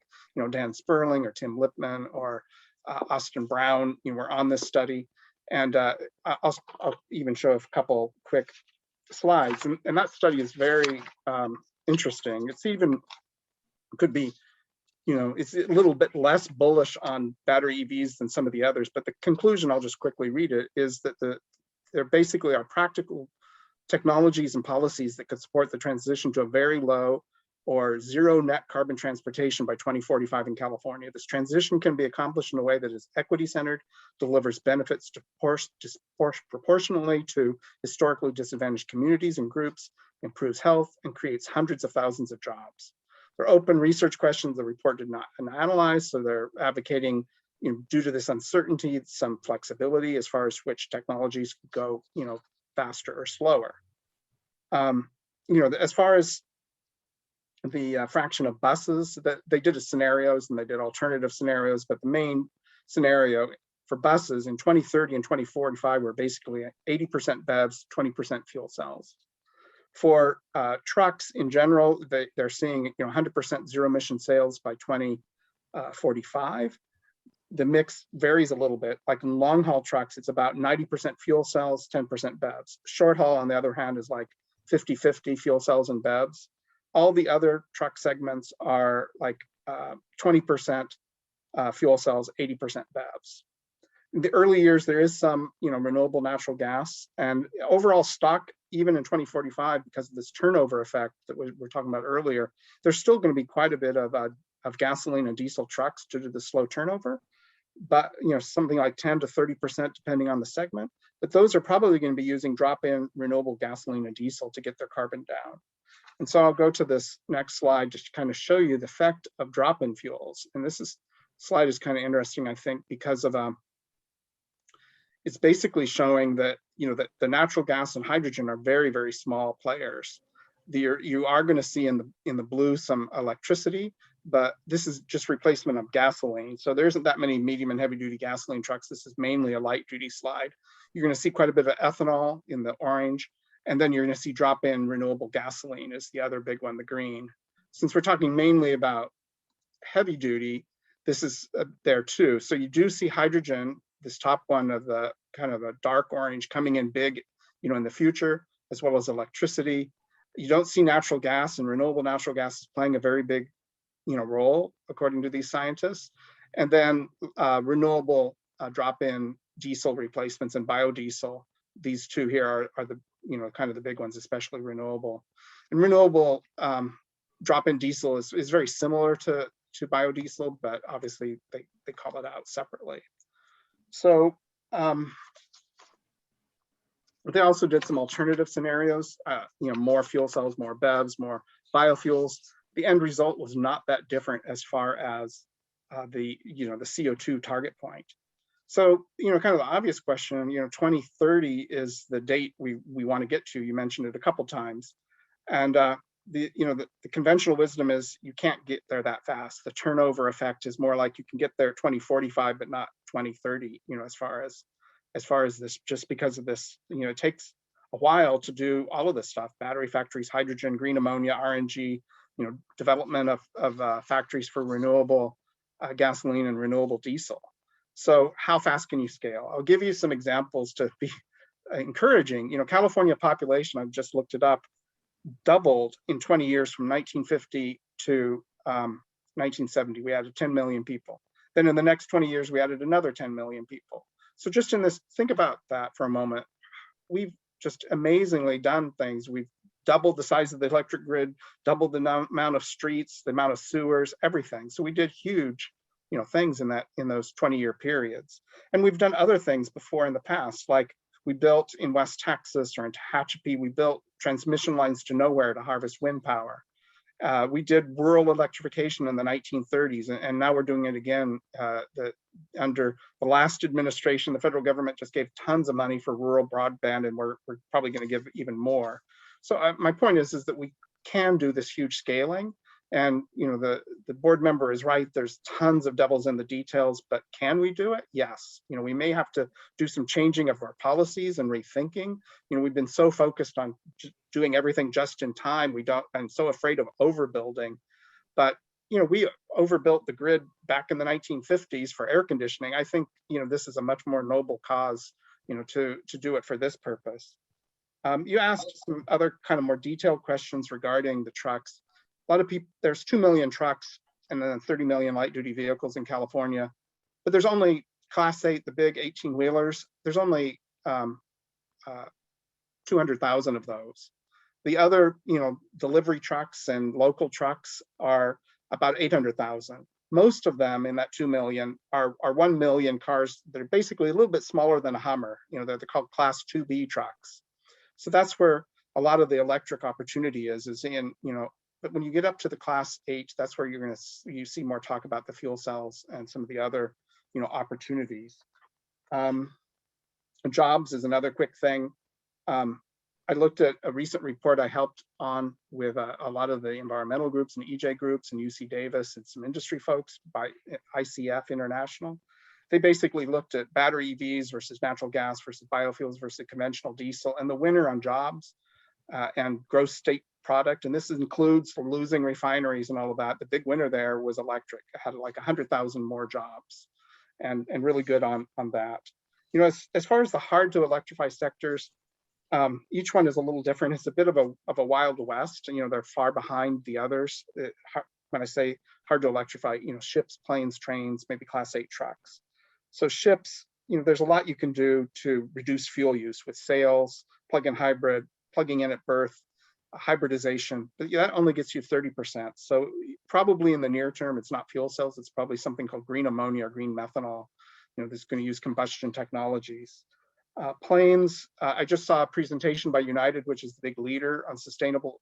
D: Dan Sperling or Tim Lipman or Austin Brown, were on this study. And I'll even show a couple quick slides, and that study is very interesting. It's even could be, it's a little bit less bullish on battery EVs than some of the others, but the conclusion, I'll just quickly read it, is that there basically are practical technologies and policies that could support the transition to a very low or zero net carbon transportation by 2045 in California. This transition can be accomplished in a way that is equity-centered, delivers benefits proportionally to historically disadvantaged communities and groups, improves health, and creates hundreds of thousands of jobs. They're open research questions the report did not analyze, so they're advocating, due to this uncertainty, some flexibility as far as which technologies go, faster or slower. As far as the fraction of buses, that they did scenarios and they did alternative scenarios, but the main scenario for buses in 2030 and 2045 were basically 80% BEVs, 20% fuel cells. For trucks in general, they're seeing 100% zero emission sales by 2045. The mix varies a little bit. Like in long haul trucks, it's about 90% fuel cells, 10% BEVs. Short haul, on the other hand, is like 50-50 fuel cells and BEVs. All the other truck segments are like 20% fuel cells, 80% BEVs. In the early years, there is some renewable natural gas, and overall stock, even in 2045, because of this turnover effect that we were talking about earlier, there's still going to be quite a bit of gasoline and diesel trucks due to the slow turnover, but something like 10 to 30% depending on the segment. But those are probably going to be using drop-in renewable gasoline and diesel to get their carbon down. And so I'll go to this next slide just to kind of show you the effect of drop-in fuels. And this slide is kind of interesting, I think, because of it's basically showing that that the natural gas and hydrogen are very, very small players. You are going to see in the blue some electricity, but this is just replacement of gasoline. So there isn't that many medium and heavy duty gasoline trucks. This is mainly a light duty slide. You're going to see quite a bit of ethanol in the orange, and then you're going to see drop-in renewable gasoline is the other big one, the green. Since we're talking mainly about heavy duty, this is there too. So you do see hydrogen, this top one of the kind of a dark orange, coming in big, in the future, as well as electricity. You don't see natural gas, and renewable natural gas is playing a very big, role according to these scientists. And then renewable drop-in diesel replacements and biodiesel. These two here are the kind of the big ones, especially renewable. And renewable drop-in diesel is very similar to biodiesel, but obviously they call it out separately. So they also did some alternative scenarios, more fuel cells, more BEVs, more biofuels. The end result was not that different as far as the CO2 target point. So, kind of the obvious question, 2030 is the date we want to get to. You mentioned it a couple times. And the conventional wisdom is you can't get there that fast. The turnover effect is more like you can get there 2045, but not 2030, as far as this, just because of this, it takes a while to do all of this stuff: battery factories, hydrogen, green ammonia, RNG, development of factories for renewable gasoline and renewable diesel. So how fast can you scale? I'll give you some examples to be encouraging. California population, I've just looked it up, doubled in 20 years from 1950 to 1970. We added 10 million people. Then in the next 20 years, we added another 10 million people. So just in this, think about that for a moment. We've just amazingly done things. We've doubled the size of the electric grid, doubled the amount of streets, the amount of sewers, everything. So we did huge, things in those 20-year periods. And we've done other things before in the past, like we built in West Texas or in Tehachapi, we built transmission lines to nowhere to harvest wind power. We did rural electrification in the 1930s, and now we're doing it again. Under the last administration, the federal government just gave tons of money for rural broadband, and we're probably going to give even more. So my point is that we can do this huge scaling, and the board member is right. There's tons of devils in the details, but can we do it? Yes. We may have to do some changing of our policies and rethinking. We've been so focused on doing everything just in time. I'm so afraid of overbuilding, but we overbuilt the grid back in the 1950s for air conditioning. I think this is a much more noble cause to do it for this purpose. You asked some other kind of more detailed questions regarding the trucks. A lot of people, there's 2 million trucks and then 30 million light duty vehicles in California, but there's only Class 8, the big 18-wheelers, there's only 200,000 of those. The other, delivery trucks and local trucks are about 800,000. Most of them in that 2 million are 1 million cars that are basically a little bit smaller than a Hummer. They're called Class 2B trucks. So that's where a lot of the electric opportunity is in, but when you get up to the Class 8, that's where you see more talk about the fuel cells and some of the other, opportunities. Jobs is another quick thing. I looked at a recent report I helped on with a lot of the environmental groups and EJ groups and UC Davis and some industry folks by ICF International. They basically looked at battery EVs versus natural gas versus biofuels versus conventional diesel, and the winner on jobs and gross state product, and this includes losing refineries and all of that. The big winner there was electric. It had like 100,000 more jobs, and really good on that. As far as the hard to electrify sectors, each one is a little different. It's a bit of a wild west, and they're far behind the others. When I say hard to electrify, ships, planes, trains, maybe Class 8 trucks. So ships, there's a lot you can do to reduce fuel use with sails, plug-in hybrid, plugging in at berth, hybridization, but that only gets you 30%. So probably in the near term, it's not fuel cells. It's probably something called green ammonia or green methanol, that's going to use combustion technologies. Planes, I just saw a presentation by United, which is the big leader on sustainable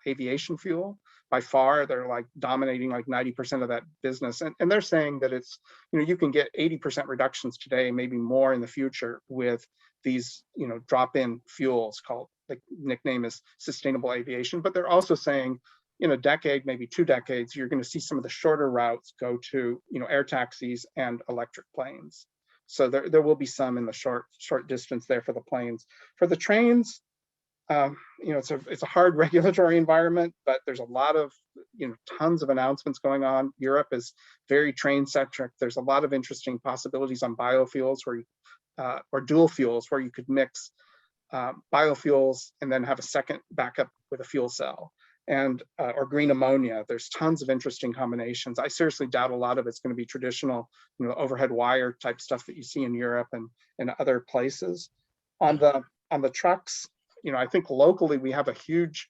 D: aviation fuel. By far, they're like dominating like 90% of that business. And they're saying that it's, you can get 80% reductions today, maybe more in the future with these, drop-in fuels called, the nickname is sustainable aviation. But they're also saying in a decade, maybe 2 decades, you're going to see some of the shorter routes go to, air taxis and electric planes. So there will be some in the short distance there for the planes. For the trains, it's a hard regulatory environment, but there's a lot of, tons of announcements going on. Europe is very train centric. There's a lot of interesting possibilities on biofuels or dual fuels where you could mix biofuels and then have a second backup with a fuel cell. And or green ammonia. There's tons of interesting combinations. I seriously doubt a lot of it's going to be traditional, overhead wire type stuff that you see in Europe and other places. On the trucks, I think locally we have a huge,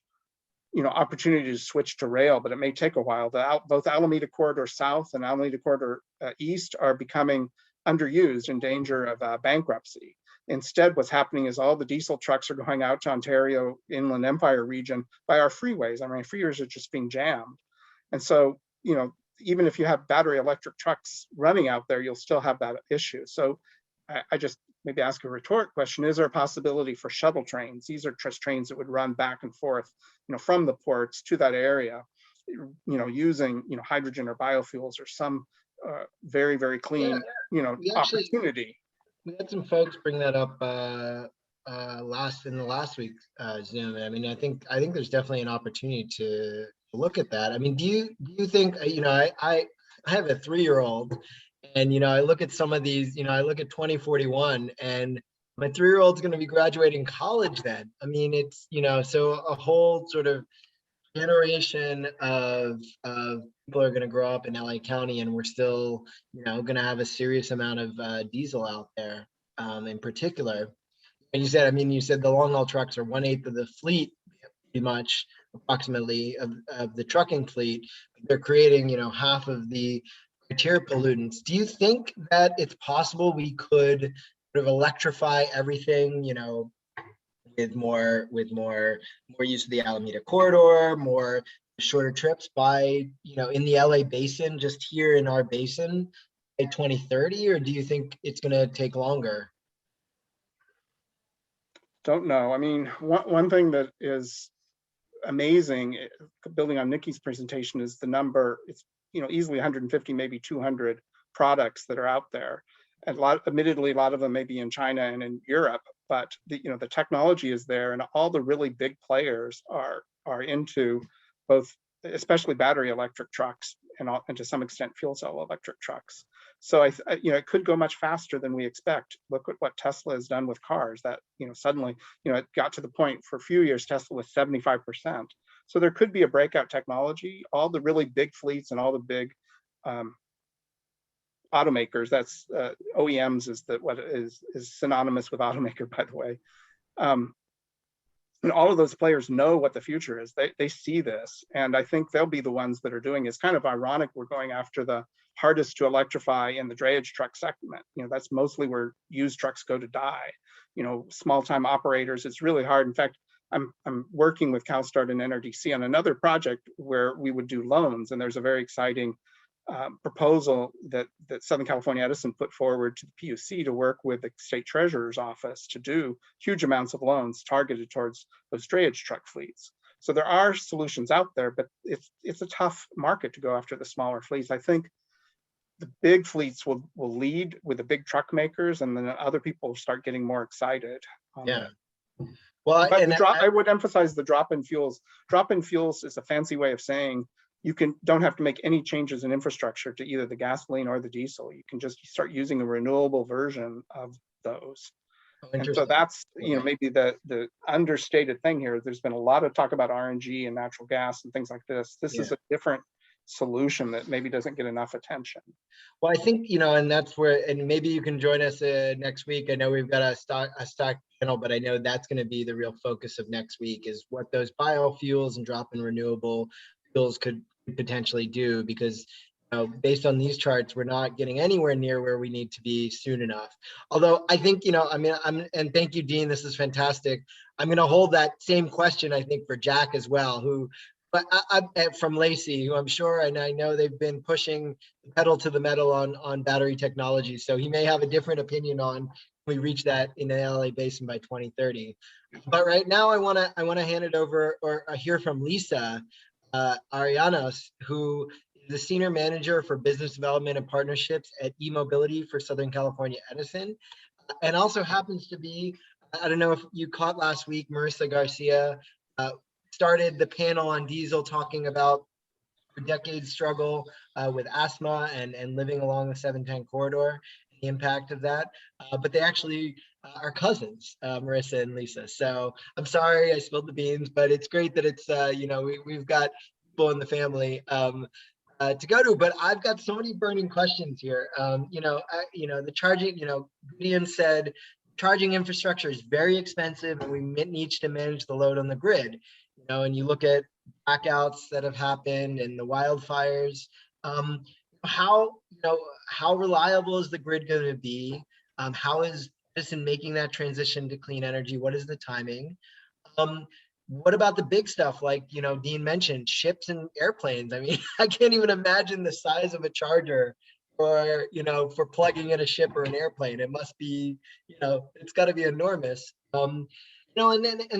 D: opportunity to switch to rail, but it may take a while. Both Alameda Corridor South and Alameda Corridor East are becoming underused, in danger of bankruptcy. Instead, what's happening is all the diesel trucks are going out to Ontario, Inland Empire region by our freeways. I mean, freeways are just being jammed. And so, even if you have battery electric trucks running out there, you'll still have that issue. So I just maybe ask a rhetoric question. Is there a possibility for shuttle trains? These are just trains that would run back and forth, from the ports to that area, using, hydrogen or biofuels or some very, very clean, opportunity.
A: We had some folks bring that up in the last week's Zoom. I mean, I think there's definitely an opportunity to look at that. I mean, do you think, I have a 3-year-old, and I look at some of these, I look at 2041, and my 3-year-old's going to be graduating college then. I mean, it's so a whole sort of generation of people are going to grow up in LA County, and we're still, going to have a serious amount of diesel out there, in particular. And you said the long haul trucks are 1/8 of the fleet, pretty much, approximately of the trucking fleet. They're creating, half of the criteria pollutants. Do you think that it's possible we could sort of electrify everything, with more use of the Alameda Corridor, more shorter trips by, in the LA basin, just here in our basin by 2030, or do you think it's going to take longer?
D: Don't know. I mean, one thing that is amazing, building on Niki's presentation, is the number. It's easily 150, maybe 200 products that are out there. And admittedly, a lot of them may be in China and in Europe, but the technology is there, and all the really big players are into both, especially battery electric trucks and to some extent fuel cell electric trucks. So it could go much faster than we expect. Look at what Tesla has done with cars. That suddenly it got to the point for a few years Tesla was 75%. So there could be a breakout technology. All the really big fleets and all the big automakers, that's OEMs is what is synonymous with automaker, by the way. And all of those players know what the future is. They see this, and I think they'll be the ones that are doing it. It's kind of ironic we're going after the hardest to electrify in the drayage truck segment. That's mostly where used trucks go to die. Small time operators, it's really hard. In fact, I'm working with CALSTART and NRDC on another project where we would do loans, and there's a very exciting proposal that Southern California Edison put forward to the PUC to work with the state treasurer's office to do huge amounts of loans targeted towards those drayage truck fleets. So there are solutions out there, but it's a tough market to go after the smaller fleets. I think the big fleets will lead with the big truck makers, and then other people will start getting more excited.
A: Yeah. Well,
D: but I would emphasize the drop-in fuels. Drop-in fuels is a fancy way of saying you don't have to make any changes in infrastructure to either the gasoline or the diesel. You can just start using a renewable version of those. And so that's maybe the understated thing here. There's been a lot of talk about RNG and natural gas and things like this. This is a different solution that maybe doesn't get enough attention.
A: Well, I think, and that's where, and maybe you can join us next week. I know we've got a stock panel, but I know that's going to be the real focus of next week, is what those biofuels and drop-in renewable fuels could potentially do, because based on these charts, we're not getting anywhere near where we need to be soon enough. Although I think, and thank you, Dean, this is fantastic. I'm going to hold that same question, I think, for Jack as well, but from Lacey, who I'm sure, and I know they've been pushing the pedal to the metal on battery technology. So he may have a different opinion on we reach that in the LA Basin by 2030. But right now, I want to hand it over or hear from Lisa Arellanes, who is the Senior Manager for Business Development and Partnerships at eMobility for Southern California Edison, and also happens to be, I don't know if you caught last week, Marissa Garcia started the panel on diesel, talking about a decade struggle with asthma and living along the 710 corridor, the impact of that. But they actually are cousins, Marissa and Lisa. So I'm sorry I spilled the beans, but it's great that it's, we've got people in the family to go to. But I've got so many burning questions here. The charging, Gideon said, charging infrastructure is very expensive and we need to manage the load on the grid. And you look at blackouts that have happened and the wildfires, how reliable is the grid going to be? How is Edison making that transition to clean energy? What is the timing? What about the big stuff like, Dean mentioned, ships and airplanes? I mean, I can't even imagine the size of a charger for plugging in a ship or an airplane. It must be, it's got to be enormous. And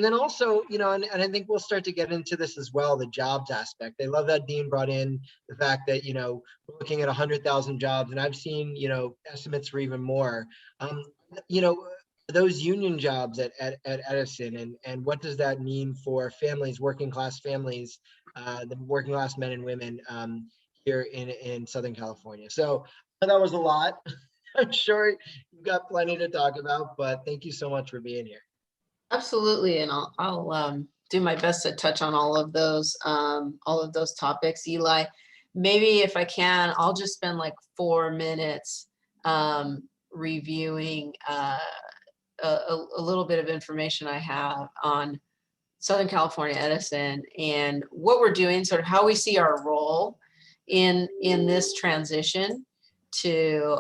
A: then also, and I think we'll start to get into this as well, the jobs aspect. I love that Dean brought in the fact that, we're looking at 100,000 jobs, and I've seen, estimates for even more. Those union jobs at Edison, and what does that mean for families, working class families, the working class men and women here in Southern California. So that was a lot. I'm sure you've got plenty to talk about, but thank you so much for being here.
E: Absolutely, and I'll do my best to touch on all of those topics. Eli, maybe if I can, I'll just spend like 4 minutes reviewing a little bit of information I have on Southern California Edison and what we're doing, sort of how we see our role in this transition to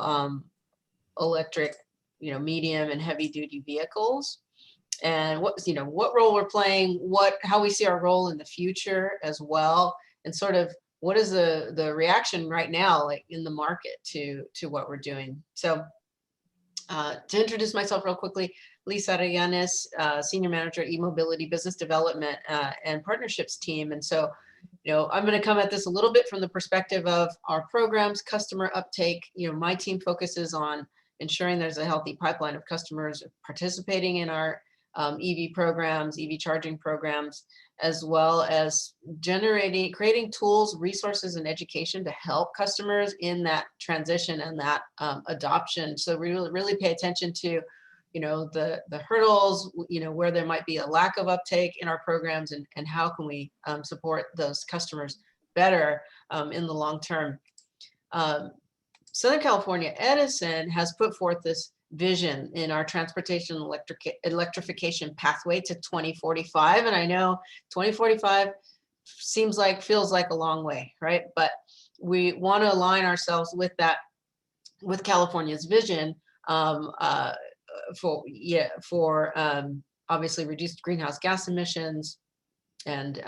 E: electric, medium and heavy duty vehicles. And what role we're playing, how we see our role in the future as well, and sort of what is the reaction right now, like in the market to what we're doing. So to introduce myself real quickly, Lisa Arellanes, Senior Manager at eMobility Business Development and Partnerships team. And so, I'm going to come at this a little bit from the perspective of our programs, customer uptake. My team focuses on ensuring there's a healthy pipeline of customers participating in our EV programs, EV charging programs, as well as creating tools, resources, and education to help customers in that transition and that adoption. So we really pay attention to, the hurdles, where there might be a lack of uptake in our programs, and how can we support those customers better in the long term. Southern California Edison has put forth this vision in our transportation electrification pathway to 2045. And I know 2045 feels like a long way, right? But we want to align ourselves with that, with California's vision for obviously reduced greenhouse gas emissions and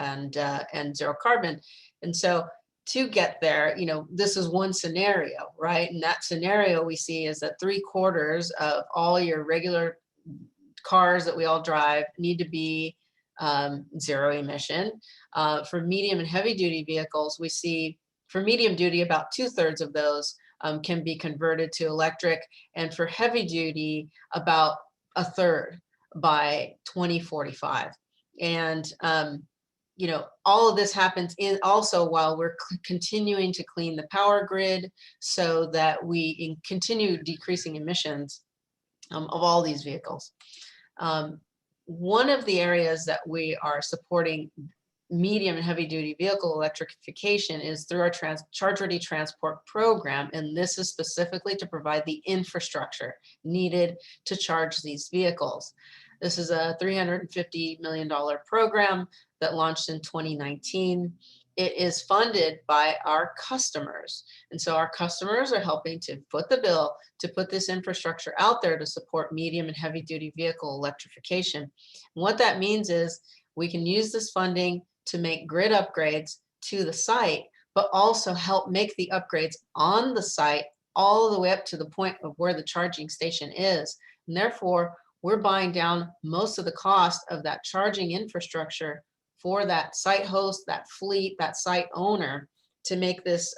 E: zero carbon. And so to get there, you know, this is one scenario, right? And that scenario we see is that 3/4 of all your regular cars that we all drive need to be zero emission. For medium and heavy duty vehicles, we see for medium duty, about 2/3 of those can be converted to electric. And for heavy duty, about 1/3 by 2045. And you know, all of this happens in also while we're continuing to clean the power grid so that we continue decreasing emissions of all these vehicles. One of the areas that we are supporting medium and heavy duty vehicle electrification is through our Charge Ready Transport program. And this is specifically to provide the infrastructure needed to charge these vehicles. This is a $350 million program that launched in 2019. It is funded by our customers. And so our customers are helping to foot the bill to put this infrastructure out there to support medium and heavy duty vehicle electrification. And what that means is we can use this funding to make grid upgrades to the site, but also help make the upgrades on the site all the way up to the point of where the charging station is. And therefore, we're buying down most of the cost of that charging infrastructure for that site host, that fleet, that site owner to make this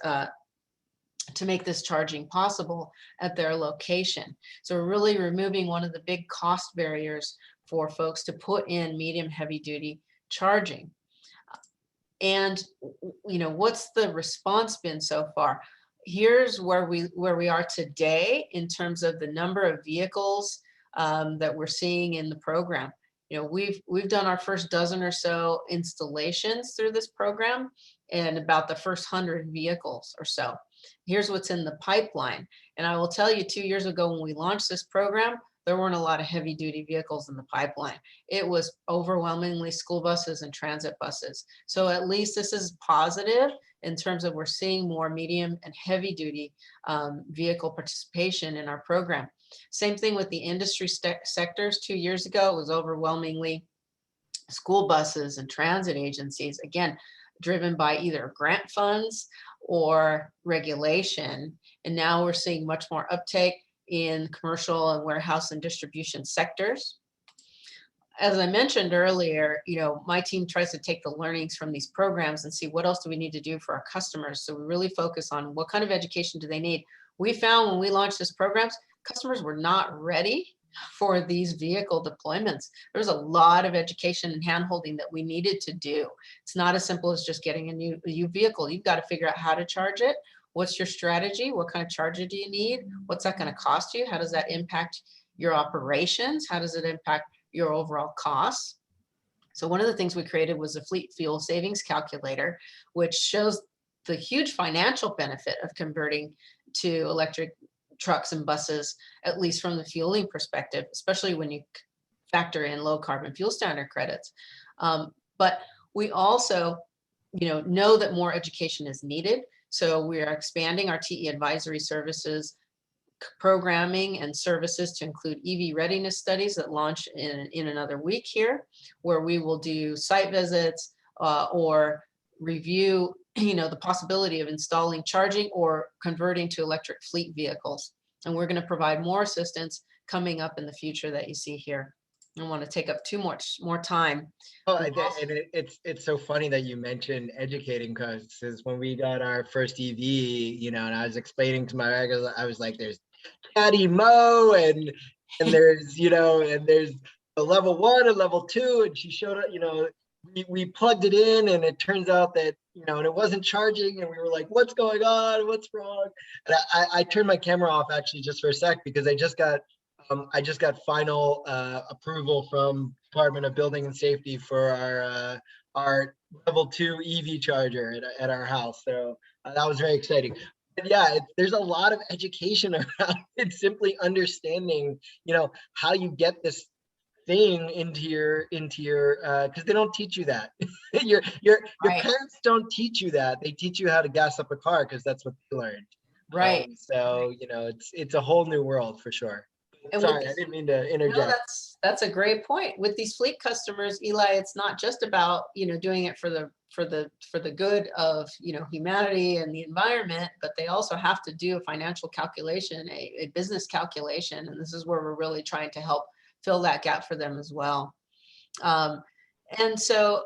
E: charging possible at their location. So we're really removing one of the big cost barriers for folks to put in medium heavy duty charging. And you know, what's the response been so far? Here's where we are today in terms of the number of vehicles that we're seeing in the program. You know, we've done our first dozen or so installations through this program and about the first 100 vehicles or so. Here's what's in the pipeline. And I will tell you, 2 years ago when we launched this program, there weren't a lot of heavy duty vehicles in the pipeline. It was overwhelmingly school buses and transit buses. So at least this is positive in terms of we're seeing more medium and heavy duty vehicle participation in our program. Same thing with the industry sectors. 2 years ago, it was overwhelmingly school buses and transit agencies, again, driven by either grant funds or regulation. And now we're seeing much more uptake in commercial and warehouse and distribution sectors. As I mentioned earlier, you know, my team tries to take the learnings from these programs and see what else do we need to do for our customers. So we really focus on what kind of education do they need. We found when we launched this programs, customers were not ready for these vehicle deployments. There's a lot of education and handholding that we needed to do. It's not as simple as just getting a new vehicle. You've got to figure out how to charge it. What's your strategy? What kind of charger do you need? What's that going to cost you? How does that impact your operations? How does it impact your overall costs? So one of the things we created was a fleet fuel savings calculator, which shows the huge financial benefit of converting to electric trucks and buses, at least from the fueling perspective, especially when you factor in low carbon fuel standard credits. But we also, you know that more education is needed. So we are expanding our TE advisory services programming and services to include EV readiness studies that launch in another week here, where we will do site visits or review the possibility of installing charging or converting to electric fleet vehicles. And we're going to provide more assistance coming up in the future that you see here. I don't want to take up too much more time.
A: Oh, and it's so funny that you mentioned educating, because when we got our first EV, and I was explaining to my regular, I was like, there's Caddy Mo and there's, and there's a level 1 and level 2, and she showed up, we plugged it in, and it turns out that, and it wasn't charging, and we were like, what's going on? What's wrong? And I turned my camera off actually just for a sec, because I just got final approval from Department of Building and Safety for our level 2 EV charger at our house. So that was very exciting. Yeah, there's a lot of education around it, simply understanding, how you get this thing into your because they don't teach you that. Your
E: Right.
A: parents don't teach you that. They teach you how to gas up a car because that's what they learned.
E: Right.
A: So it's a whole new world for sure.
E: And with
A: Sorry, I
E: these-
A: didn't mean to
E: No,
A: interject.
E: that's a great point. With these fleet customers, Eli, it's not just about, doing it for the good of, humanity and the environment, but they also have to do a financial calculation, a business calculation. And this is where we're really trying to help fill that gap for them as well. And so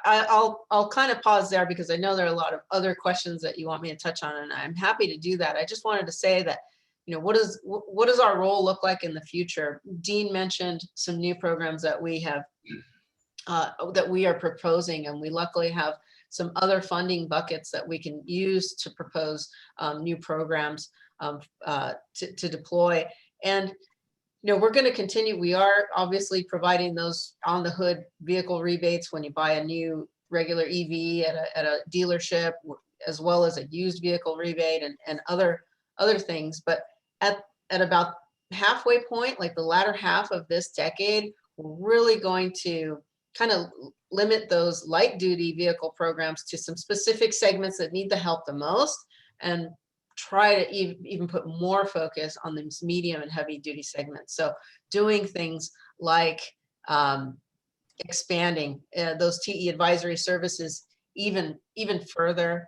E: I'll kind of pause there because I know there are a lot of other questions that you want me to touch on, and I'm happy to do that. I just wanted to say that, what does our role look like in the future? Dean mentioned some new programs that we have, that we are proposing, and we luckily have some other funding buckets that we can use to propose new programs to deploy. And we're going to continue. We are obviously providing those on the hood vehicle rebates when you buy a new regular EV at a dealership, as well as a used vehicle rebate and other things. But at about halfway point, like the latter half of this decade, we're really going to kind of limit those light duty vehicle programs to some specific segments that need the help the most, and try to even put more focus on these medium and heavy duty segments. So doing things like expanding those TE advisory services even further.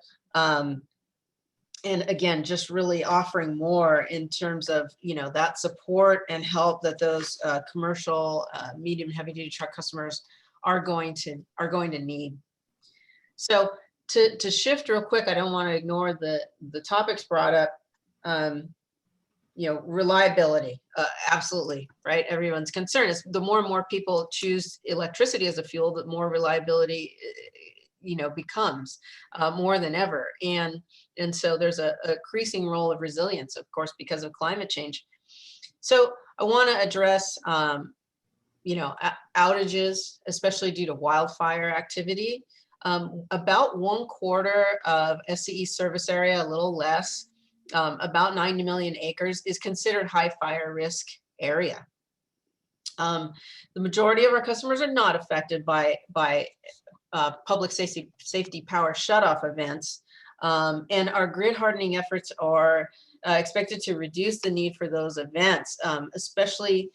E: And again, just really offering more in terms of, that support and help that those commercial, medium and heavy duty truck customers are going to need. So to shift real quick, I don't want to ignore the topics brought up. Reliability, absolutely, right? Everyone's concern is the more and more people choose electricity as a fuel, the more reliability, becomes more than ever. And so there's a increasing role of resilience, of course, because of climate change. So I want to address, outages, especially due to wildfire activity. About 1/4 of SCE service area, a little less, about 90 million acres, is considered high fire risk area. The majority of our customers are not affected by public safety power shutoff events, and our grid hardening efforts are expected to reduce the need for those events, especially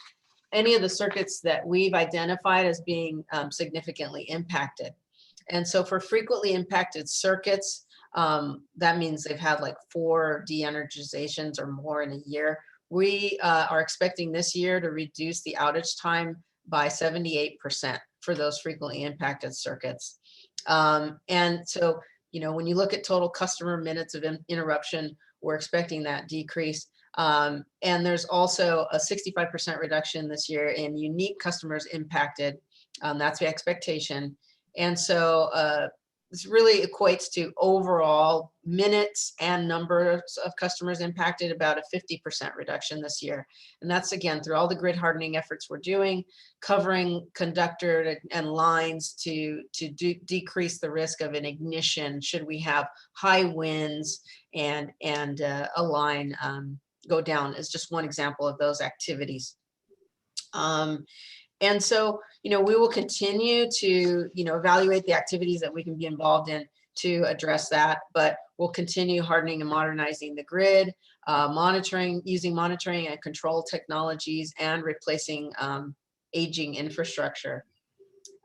E: any of the circuits that we've identified as being significantly impacted. And so for frequently impacted circuits, that means they've had like 4 de-energizations or more in a year. We are expecting this year to reduce the outage time by 78% for those frequently impacted circuits. And so, when you look at total customer minutes of interruption, we're expecting that decrease. And there's also a 65% reduction this year in unique customers impacted. That's the expectation. And so this really equates to overall minutes and numbers of customers impacted, about a 50% reduction this year. And that's, again, through all the grid hardening efforts we're doing, covering conductor and lines to decrease the risk of an ignition should we have high winds and a line go down, is just one example of those activities. And so, we will continue to, evaluate the activities that we can be involved in to address that, but we'll continue hardening and modernizing the grid, using monitoring and control technologies, and replacing aging infrastructure.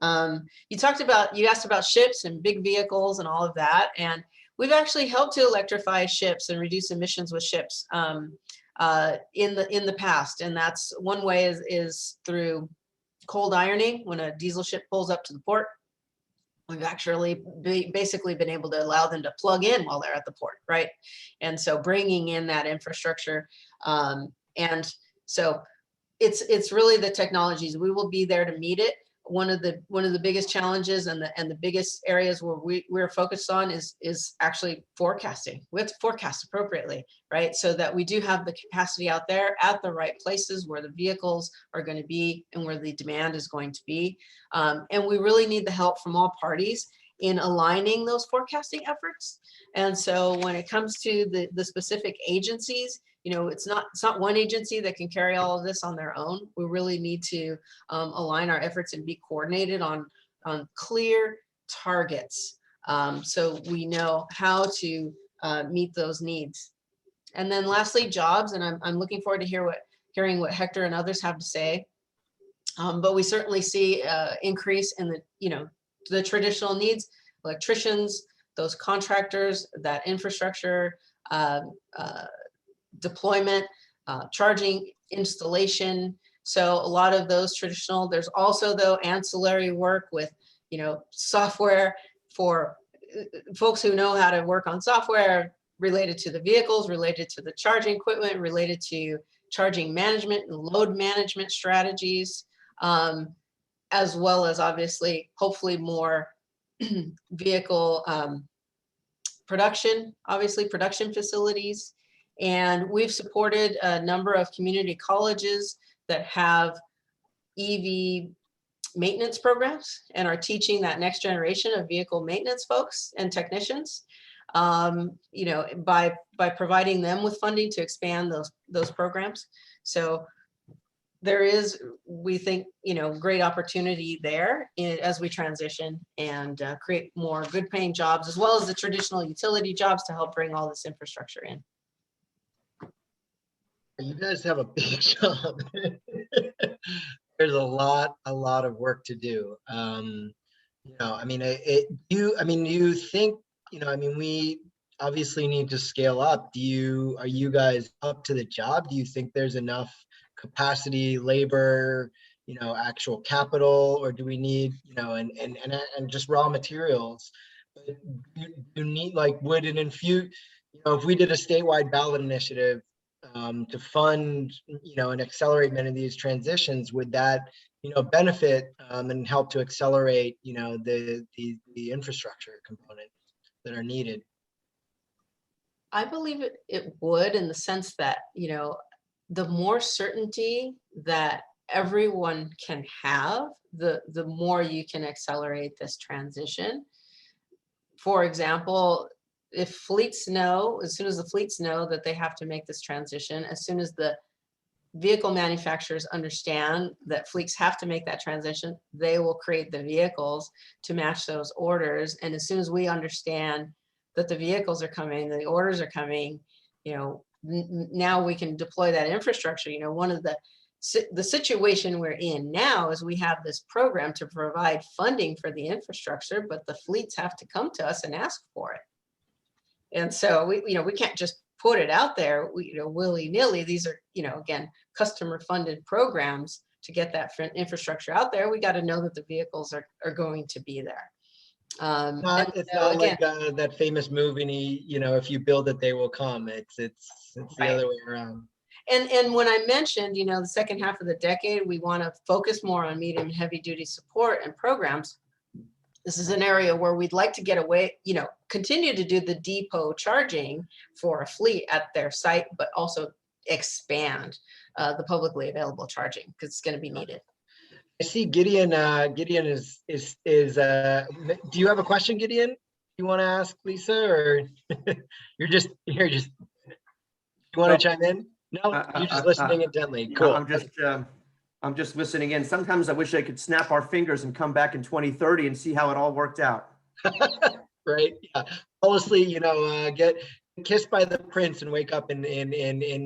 E: You asked about ships and big vehicles and all of that, and we've actually helped to electrify ships and reduce emissions with ships in the past. And that's one way is through cold ironing. When a diesel ship pulls up to the port, we've actually basically been able to allow them to plug in while they're at the port, right? And so bringing in that infrastructure, and so it's really the technologies. We will be there to meet it. One of the biggest challenges and the biggest areas where we're focused on is actually forecasting. We have to forecast appropriately, right? So that we do have the capacity out there at the right places where the vehicles are going to be and where the demand is going to be. And we really need the help from all parties. in aligning those forecasting efforts. And so when it comes to the specific agencies, it's not one agency that can carry all of this on their own. We really need to align our efforts and be coordinated on clear targets, so we know how to meet those needs. And then lastly, jobs, and I'm looking forward to hearing what Hector and others have to say. But we certainly see increase in the traditional needs, electricians, those contractors, that infrastructure, deployment, charging, installation. So a lot of those traditional, there's also though ancillary work with, software for folks who know how to work on software related to the vehicles, related to the charging equipment, related to charging management and load management strategies, as well as obviously, hopefully more vehicle production, obviously production facilities. And we've supported a number of community colleges that have EV maintenance programs and are teaching that next generation of vehicle maintenance folks and technicians, by providing them with funding to expand those programs. So there is, we think, great opportunity there as we transition and create more good paying jobs, as well as the traditional utility jobs to help bring all this infrastructure in.
A: You guys have a big job. There's a lot of work to do. You think, we obviously need to scale up. Are you guys up to the job? Do you think there's enough capacity, labor, actual capital, or do we need, and just raw materials? You need, would it infuse, if we did a statewide ballot initiative to fund, and accelerate many of these transitions, would that, benefit and help to accelerate, the infrastructure components that are needed?
E: I believe it would, in the sense that, the more certainty that everyone can have, the more you can accelerate this transition. For example, if fleets know, as soon as the fleets know that they have to make this transition, as soon as the vehicle manufacturers understand that fleets have to make that transition, they will create the vehicles to match those orders. And as soon as we understand that the vehicles are coming, the orders are coming, now we can deploy that infrastructure. One of the situation we're in now is we have this program to provide funding for the infrastructure, but the fleets have to come to us and ask for it. And so we can't just put it out there, willy-nilly. These are, again, customer funded programs to get that
A: infrastructure out there. We got to know that the vehicles are going to be there. It's not again, like that famous movie, if you build it, they will come. It's the
E: right.
A: other way around.
E: And when I mentioned, the second half of the decade, we want to focus more on medium and heavy duty support and programs. This is an area where we'd like to get away, continue to do the depot charging for a fleet at their site, but also expand the publicly available charging, because it's going to be needed.
A: I see Gideon. Gideon is. Do you have a question, Gideon? You want to ask Lisa, or you're just? You want to chime in? No, you're just listening intently. Cool.
B: I'm just listening in. Sometimes I wish I could snap our fingers and come back in 2030 and see how it all worked out.
A: Right. Yeah. Honestly, get kissed by the prince and wake up in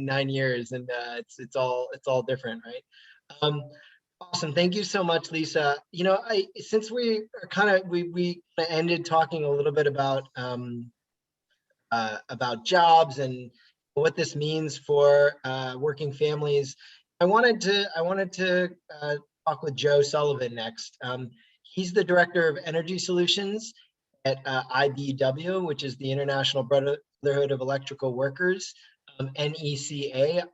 A: 9 years, and it's all different, right? Awesome. Thank you so much, Lisa. Since we are we ended talking a little bit about jobs and what this means for working families, I wanted to talk with Joe Sullivan next. He's the Director of Energy Solutions at IBEW, which is the International Brotherhood of Electrical Workers, NECA.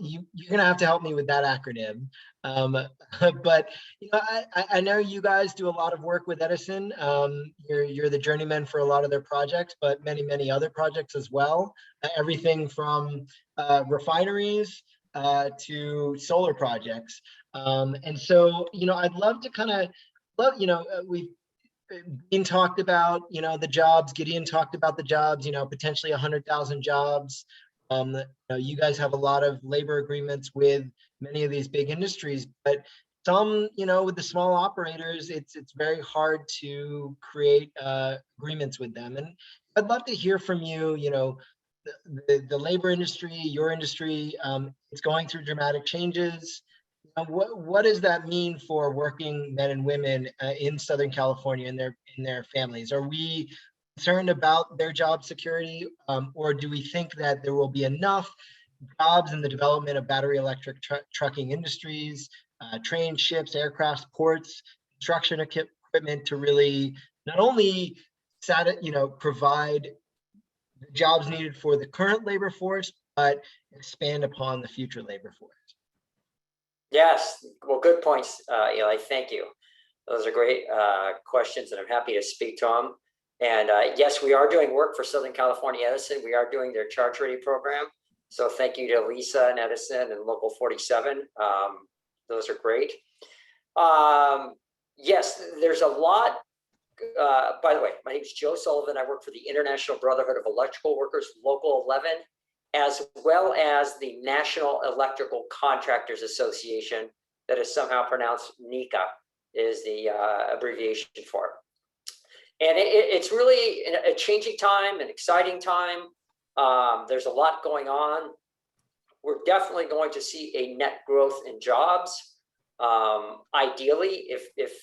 A: You're gonna have to help me with that acronym. But I know you guys do a lot of work with Edison. You're the journeyman for a lot of their projects, but many other projects as well. Everything from refineries to solar projects. And so, I'd love to Gideon talked about, the jobs. Gideon talked about the jobs, potentially 100,000 jobs. You guys have a lot of labor agreements with many of these big industries, but some, with the small operators, it's very hard to create agreements with them. And I'd love to hear from you, the labor industry, your industry, it's going through dramatic changes. What does that mean for working men and women in Southern California and their families? Are we concerned about their job security, or do we think that there will be enough jobs in the development of battery electric trucking industries, trains, ships, aircraft, ports, construction equipment to really not only provide the jobs needed for the current labor force, but expand upon the future labor force?
F: Yes, well, good points, Eli. Thank you. Those are great questions, and I'm happy to speak to them. And yes, we are doing work for Southern California Edison. We are doing their Charge Ready program. So thank you to Lisa and Edison and Local 47. Those are great. Yes, there's a lot. By the way, my name is Joe Sullivan. I work for the International Brotherhood of Electrical Workers, Local 11, as well as the National Electrical Contractors Association, that is somehow pronounced NECA, is the abbreviation for it. And it's really a changing time, an exciting time. There's a lot going on. We're definitely going to see a net growth in jobs. Ideally, if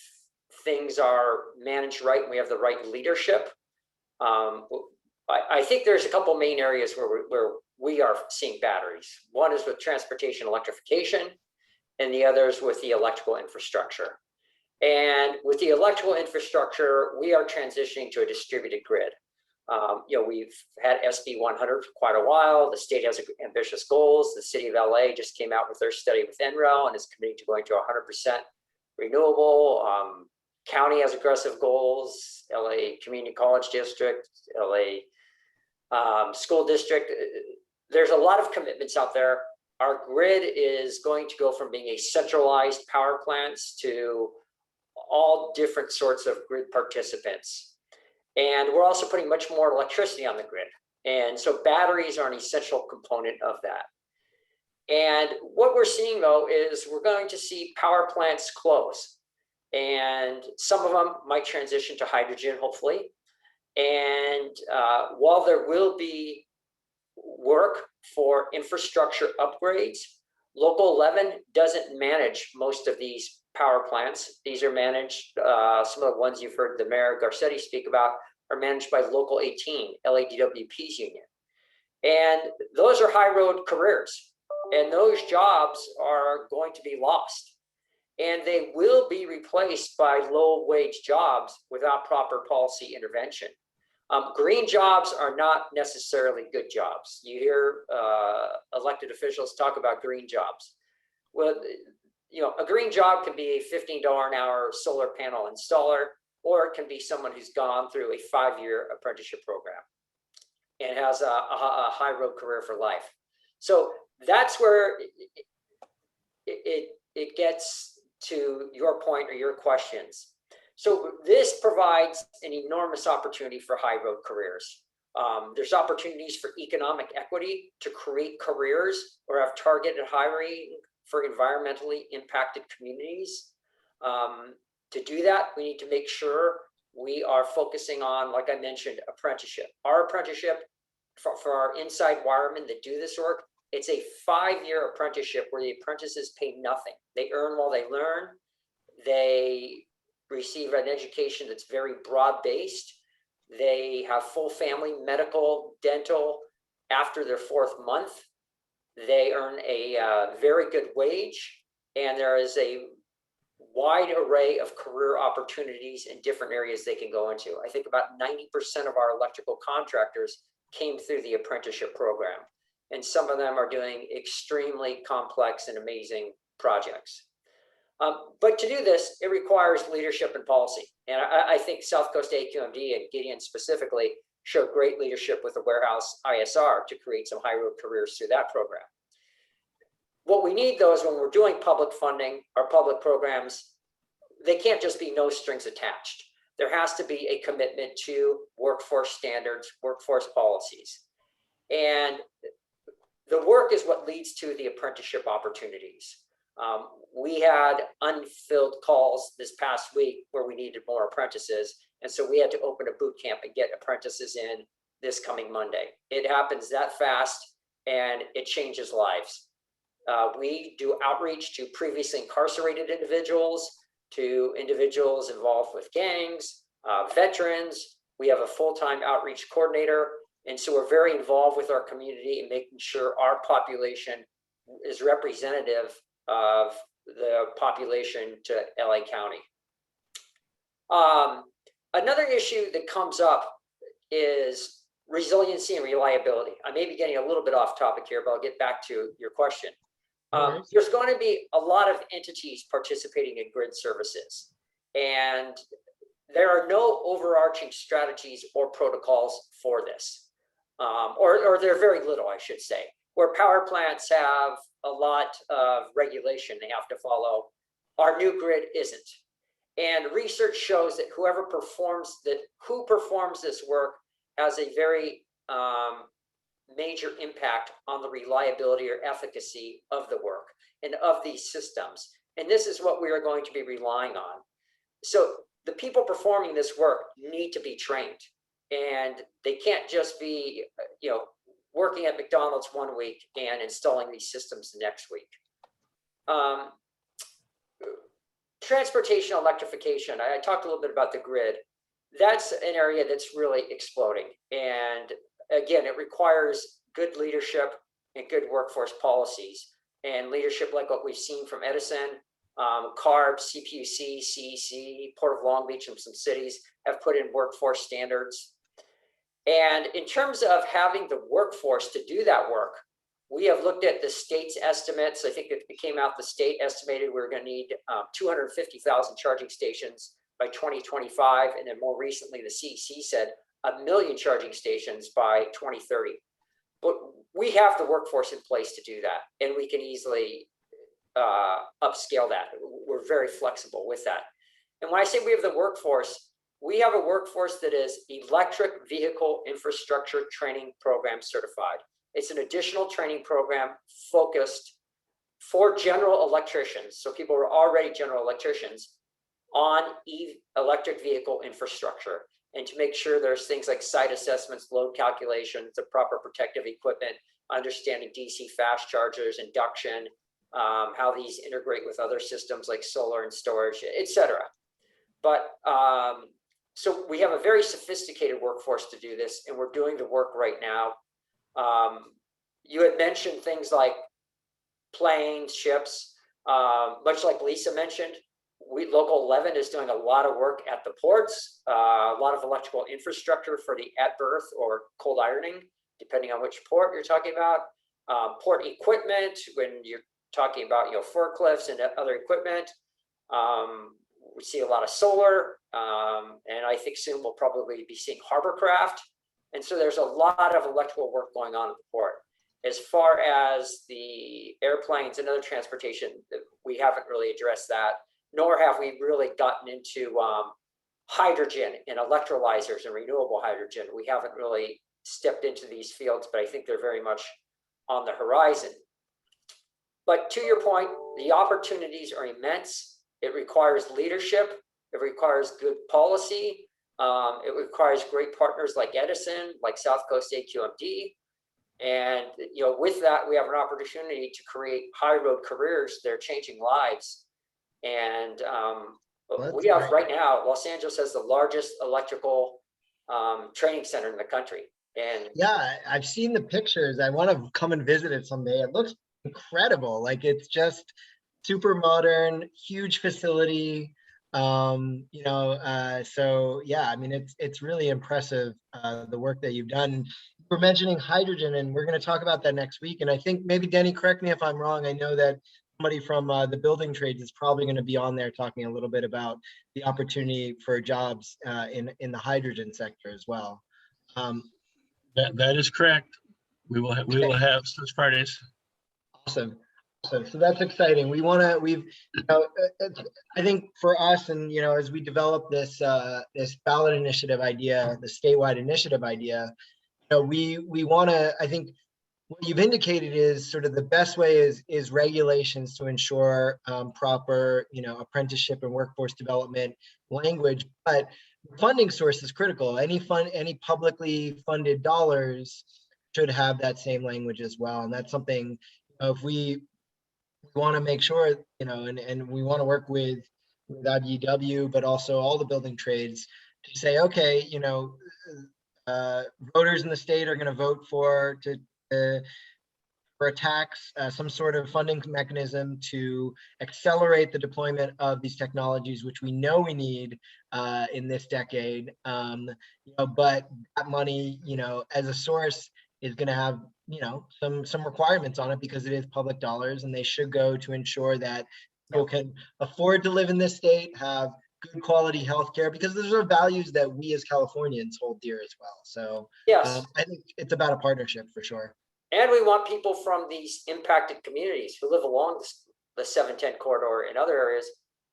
F: things are managed right and we have the right leadership. I think there's a couple main areas where we are seeing batteries. One is with transportation electrification, and the other is with the electrical infrastructure. And with the electrical infrastructure, we are transitioning to a distributed grid. We've had SB 100 for quite a while. The state has ambitious goals. The city of LA just came out with their study with NREL and is committing to going to 100% renewable. County has aggressive goals. LA Community College District, LA School District. There's a lot of commitments out there. Our grid is going to go from being a centralized power plants to all different sorts of grid participants. And we're also putting much more electricity on the grid. And so batteries are an essential component of that. And what we're seeing, though, is we're going to see power plants close. And some of them might transition to hydrogen, hopefully. And while there will be work for infrastructure upgrades, Local 11 doesn't manage most of these power plants. These are managed, some of the ones you've heard the Mayor Garcetti speak about are managed by Local 18, LADWP's union. And those are high road careers, and those jobs are going to be lost. And they will be replaced by low wage jobs without proper policy intervention. Green jobs are not necessarily good jobs. You hear elected officials talk about green jobs. Well, a green job can be a $15 an hour solar panel installer, or it can be someone who's gone through a 5-year apprenticeship program and has a high road career for life. So that's where it gets to your point or your questions. So this provides an enormous opportunity for high road careers. There's opportunities for economic equity to create careers or have targeted hiring for environmentally impacted communities. To do that, we need to make sure we are focusing on, like I mentioned, apprenticeship. Our apprenticeship for our inside wiremen that do this work, it's a 5-year apprenticeship where the apprentices pay nothing. They earn while they learn. They receive an education that's very broad-based. They have full family medical, dental after their 4th month. They earn a very good wage, and there is a wide array of career opportunities in different areas they can go into. I think about 90% of our electrical contractors came through the apprenticeship program, and some of them are doing extremely complex and amazing projects. But to do this, it requires leadership and policy. And I think South Coast AQMD and Gideon specifically showed great leadership with the warehouse ISR to create some high road careers through that program. What we need, though, is when we're doing public funding or public programs, they can't just be no strings attached. there has to be a commitment to workforce standards, workforce policies. And the work is what leads to the apprenticeship opportunities. We had unfilled calls this past week where we needed more apprentices. And so we had to open a boot camp and get apprentices in this coming Monday. It happens that fast and it changes lives. We do outreach to previously incarcerated individuals, to individuals involved with gangs, veterans. We have a full-time outreach coordinator. And so we're very involved with our community and making sure our population is representative of the population to LA County. Another issue that comes up is resiliency and reliability. I may be getting a little bit off topic here, but I'll get back to your question. There's going to be a lot of entities participating in grid services, and there are no overarching strategies or protocols for this, or there are very little, I should say. Where power plants have a lot of regulation they have to follow, our new grid isn't. And research shows that who performs this work has a very major impact on the reliability or efficacy of the work and of these systems. And this is what we are going to be relying on. So the people performing this work need to be trained, and they can't just be, working at McDonald's one week and installing these systems the next week. Transportation electrification. I talked a little bit about the grid. That's an area that's really exploding. And again, it requires good leadership and good workforce policies, and leadership like what we've seen from Edison, CARB, CPUC, CEC, Port of Long Beach, and some cities have put in workforce standards. And in terms of having the workforce to do that work, we have looked at the state's estimates. I think it came out, the state estimated we're going to need 250,000 charging stations by 2025. And then more recently, the CEC said 1 million charging stations by 2030. But we have the workforce in place to do that, and we can easily upscale that. We're very flexible with that. And when I say we have the workforce, we have a workforce that is electric vehicle infrastructure training program certified. It's an additional training program focused for general electricians, so people who are already general electricians, on electric vehicle infrastructure, and to make sure there's things like site assessments, load calculations, the proper protective equipment, understanding DC fast chargers, induction, how these integrate with other systems like solar and storage, etc. But so we have a very sophisticated workforce to do this, and we're doing the work right now. You had mentioned things like planes, ships, much like Lisa mentioned. Local 11 is doing a lot of work at the ports, a lot of electrical infrastructure for the at berth or cold ironing, depending on which port you're talking about. Port equipment, when you're talking about forklifts and other equipment. We see a lot of solar, and I think soon we'll probably be seeing hovercraft. And so there's a lot of electrical work going on at the port. As far as the airplanes and other transportation, we haven't really addressed that, nor have we really gotten into hydrogen and electrolyzers and renewable hydrogen. We haven't really stepped into these fields, but I think they're very much on the horizon. But to your point, the opportunities are immense. It requires leadership. It requires good policy. It requires great partners like Edison, like South Coast AQMD. And with that, we have an opportunity to create high road careers that are changing lives. And we have right now, Los Angeles has the largest electrical training center in the country. And
A: yeah, I've seen the pictures. I want to come and visit it someday. It looks incredible. Like, it's just super modern, huge facility. So yeah, I mean, it's really impressive, the work that you've done. We're mentioning hydrogen, and we're going to talk about that next week. And I think maybe, Denny, correct me if I'm wrong. I know that somebody from the building trades is probably going to be on there talking a little bit about the opportunity for jobs in the hydrogen sector as well.
G: That is correct. We will have such Fridays.
A: Awesome. So that's exciting. I think for us, and as we develop this this ballot initiative idea, the statewide initiative idea, we want to. I think what you've indicated is sort of the best way is regulations to ensure proper apprenticeship and workforce development language, but funding source is critical. Any publicly funded dollars should have that same language as well, and that's something if we want to make sure, and we want to work with IBEW, but also all the building trades to say, okay, voters in the state are going to vote for a tax, some sort of funding mechanism to accelerate the deployment of these technologies, which we know we need in this decade. But that money, as a source, is going to have some requirements on it because it is public dollars, and they should go to ensure that people can afford to live in this state, have good quality healthcare, because those are values that we as Californians hold dear as well. So
F: Yes.
A: I think it's about a partnership for sure.
F: And we want people from these impacted communities who live along the 710 corridor and other areas.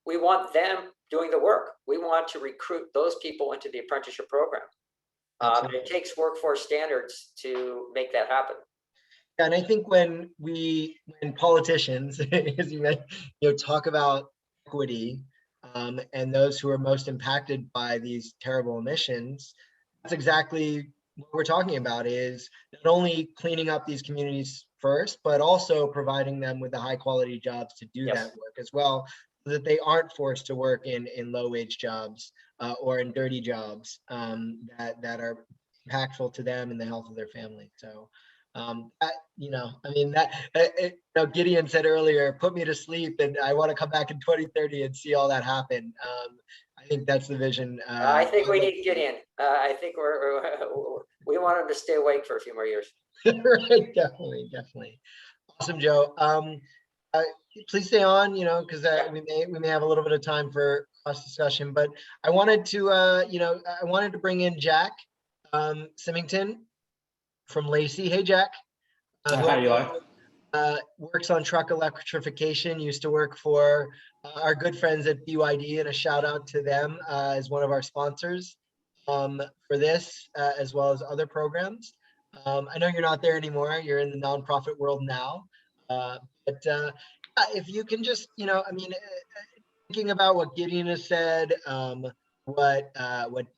F: We want them doing the work. We want to recruit those people into the apprenticeship program. And it takes workforce standards to make that happen.
A: And I think when politicians, as you mentioned, talk about equity and those who are most impacted by these terrible emissions, that's exactly what we're talking about, is not only cleaning up these communities first, but also providing them with the high quality jobs to do that work as well, so that they aren't forced to work in low wage jobs or in dirty jobs that are impactful to them and the health of their family. So Gideon said earlier, put me to sleep and I want to come back in 2030 and see all that happen. I think that's the vision.
F: I think we need Gideon. I think we want him to stay awake for a few more years.
A: Right, definitely. Awesome, Joe. Please stay on, because we may have a little bit of time for cross discussion. But I wanted to bring in Jack Symington from Lacey. Hey, Jack.
G: Hi, Eli.
A: Works on truck electrification, used to work for our good friends at BYD, and a shout out to them as one of our sponsors for this, as well as other programs. I know you're not there anymore. You're in the nonprofit world now. But if you can just, thinking about what Gideon has said, what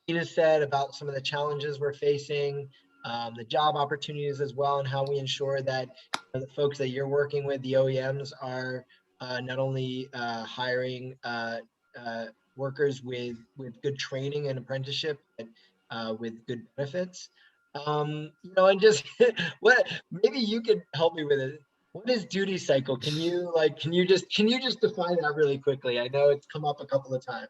A: Dean has said about some of the challenges we're facing, the job opportunities as well, and how we ensure that the folks that you're working with, the OEMs, are not only hiring workers with good training and apprenticeship, but with good benefits. And just maybe you could help me with it. What is duty cycle? Can you just define that really quickly? I know it's come up a couple of times.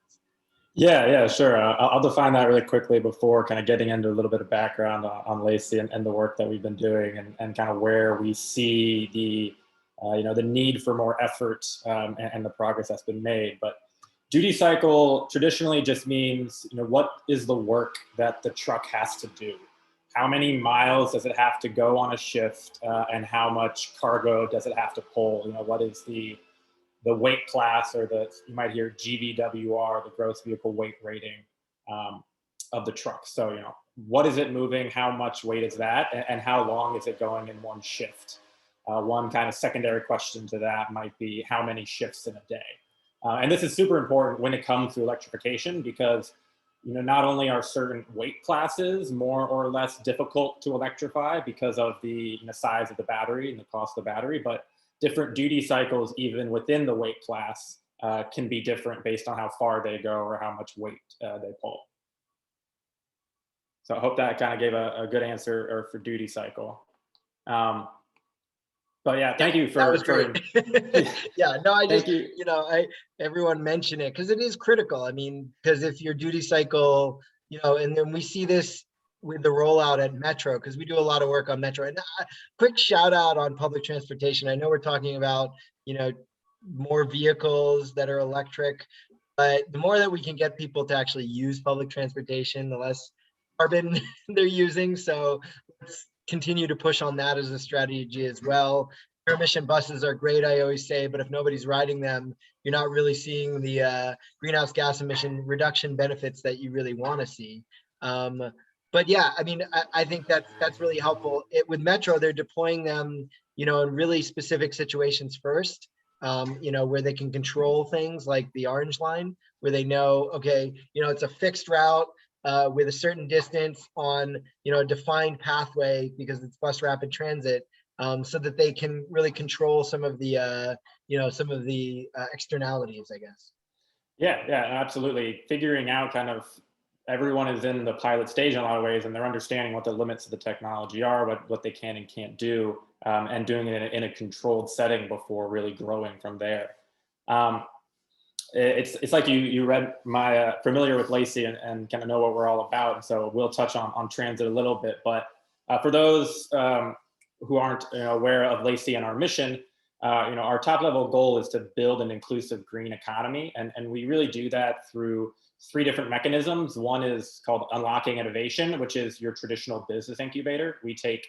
G: Yeah, sure. I'll define that really quickly before kind of getting into a little bit of background on Lacey and the work that we've been doing and kind of where we see the need for more effort and the progress that's been made. But duty cycle traditionally just means, what is the work that the truck has to do? How many miles does it have to go on a shift, and how much cargo does it have to pull? What is the weight class, or you might hear GVWR, the gross vehicle weight rating of the truck. So, what is it moving? How much weight is that? And how long is it going in one shift? One kind of secondary question to that might be how many shifts in a day? And this is super important when it comes to electrification, because not only are certain weight classes more or less difficult to electrify because of the size of the battery and the cost of the battery, but different duty cycles, even within the weight class, can be different based on how far they go or how much weight they pull. So I hope that kind of gave a good answer for duty cycle. But yeah, thank you for
A: that was great. Yeah, no, I just, everyone mention it because it is critical. I mean, because if your duty cycle, and then we see this with the rollout at Metro, because we do a lot of work on Metro. And quick shout out on public transportation. I know we're talking about, more vehicles that are electric, but the more that we can get people to actually use public transportation, the less carbon they're using. So let's continue to push on that as a strategy as well. zero emission buses are great, I always say, but if nobody's riding them, you're not really seeing the greenhouse gas emission reduction benefits that you really want to see. But yeah, I mean, I think that's really helpful. With Metro, they're deploying them, in really specific situations first, where they can control things like the orange line, where they know, okay, it's a fixed route with a certain distance on, a defined pathway because it's bus rapid transit, so that they can really control some of the, externalities, I guess.
G: Yeah, absolutely. Figuring out kind of everyone is in the pilot stage in a lot of ways, and they're understanding what the limits of the technology are, what they can and can't do, and doing it in a controlled setting before really growing from there. It's like you read my familiar with Lacey and kind of know what we're all about. And so we'll touch on transit a little bit, but for those who aren't aware of Lacey and our mission, our top level goal is to build an inclusive green economy. And we really do that through 3 different mechanisms. One is called Unlocking Innovation, which is your traditional business incubator. We take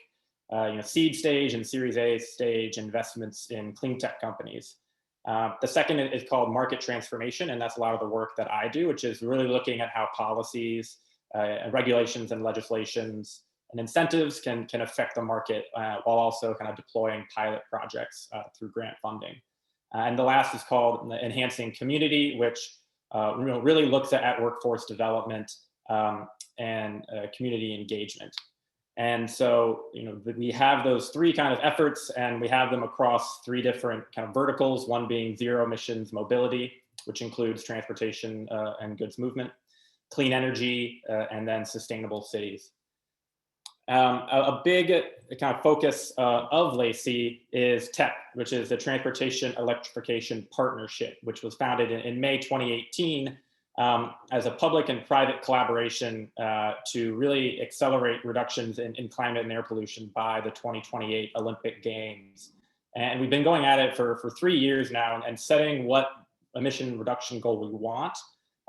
G: seed stage and Series A stage investments in clean tech companies. The second is called Market Transformation, and that's a lot of the work that I do, which is really looking at how policies, and regulations and legislations and incentives can affect the market while also kind of deploying pilot projects through grant funding. And the last is called Enhancing Community, which really looks at workforce development and community engagement. And so, we have those 3 kind of efforts, and we have them across 3 different kind of verticals, one being zero emissions mobility, which includes transportation and goods movement, clean energy, and then sustainable cities. A big kind of focus of Lacey is TEP, which is the Transportation Electrification Partnership, which was founded in May 2018 as a public and private collaboration to really accelerate reductions in climate and air pollution by the 2028 Olympic Games. And we've been going at it for 3 years now and setting what emission reduction goal we want,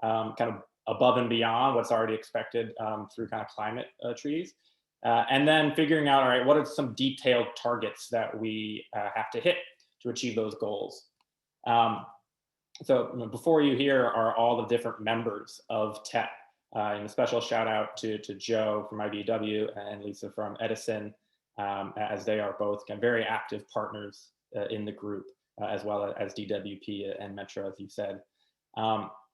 G: kind of above and beyond what's already expected through kind of climate treaties. And then figuring out, all right, what are some detailed targets that we have to hit to achieve those goals? So before you hear are all the different members of TEP, and a special shout out to Joe from IBEW and Lisa from Edison, as they are both very active partners in the group, as well as DWP and Metro, as you said.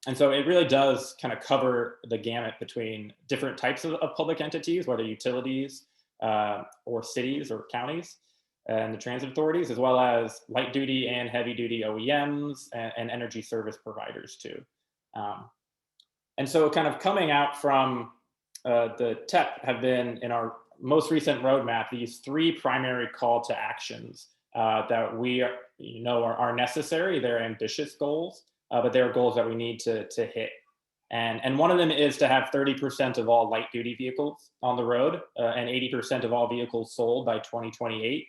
G: And so it really does kind of cover the gamut between different types of public entities, whether utilities or cities or counties and the transit authorities, as well as light duty and heavy duty OEMs and energy service providers too. And so kind of coming out from the TEP have been in our most recent roadmap, these 3 primary call to actions that we are necessary. They're ambitious goals, but they're goals that we need to hit. And one of them is to have 30% of all light duty vehicles on the road and 80% of all vehicles sold by 2028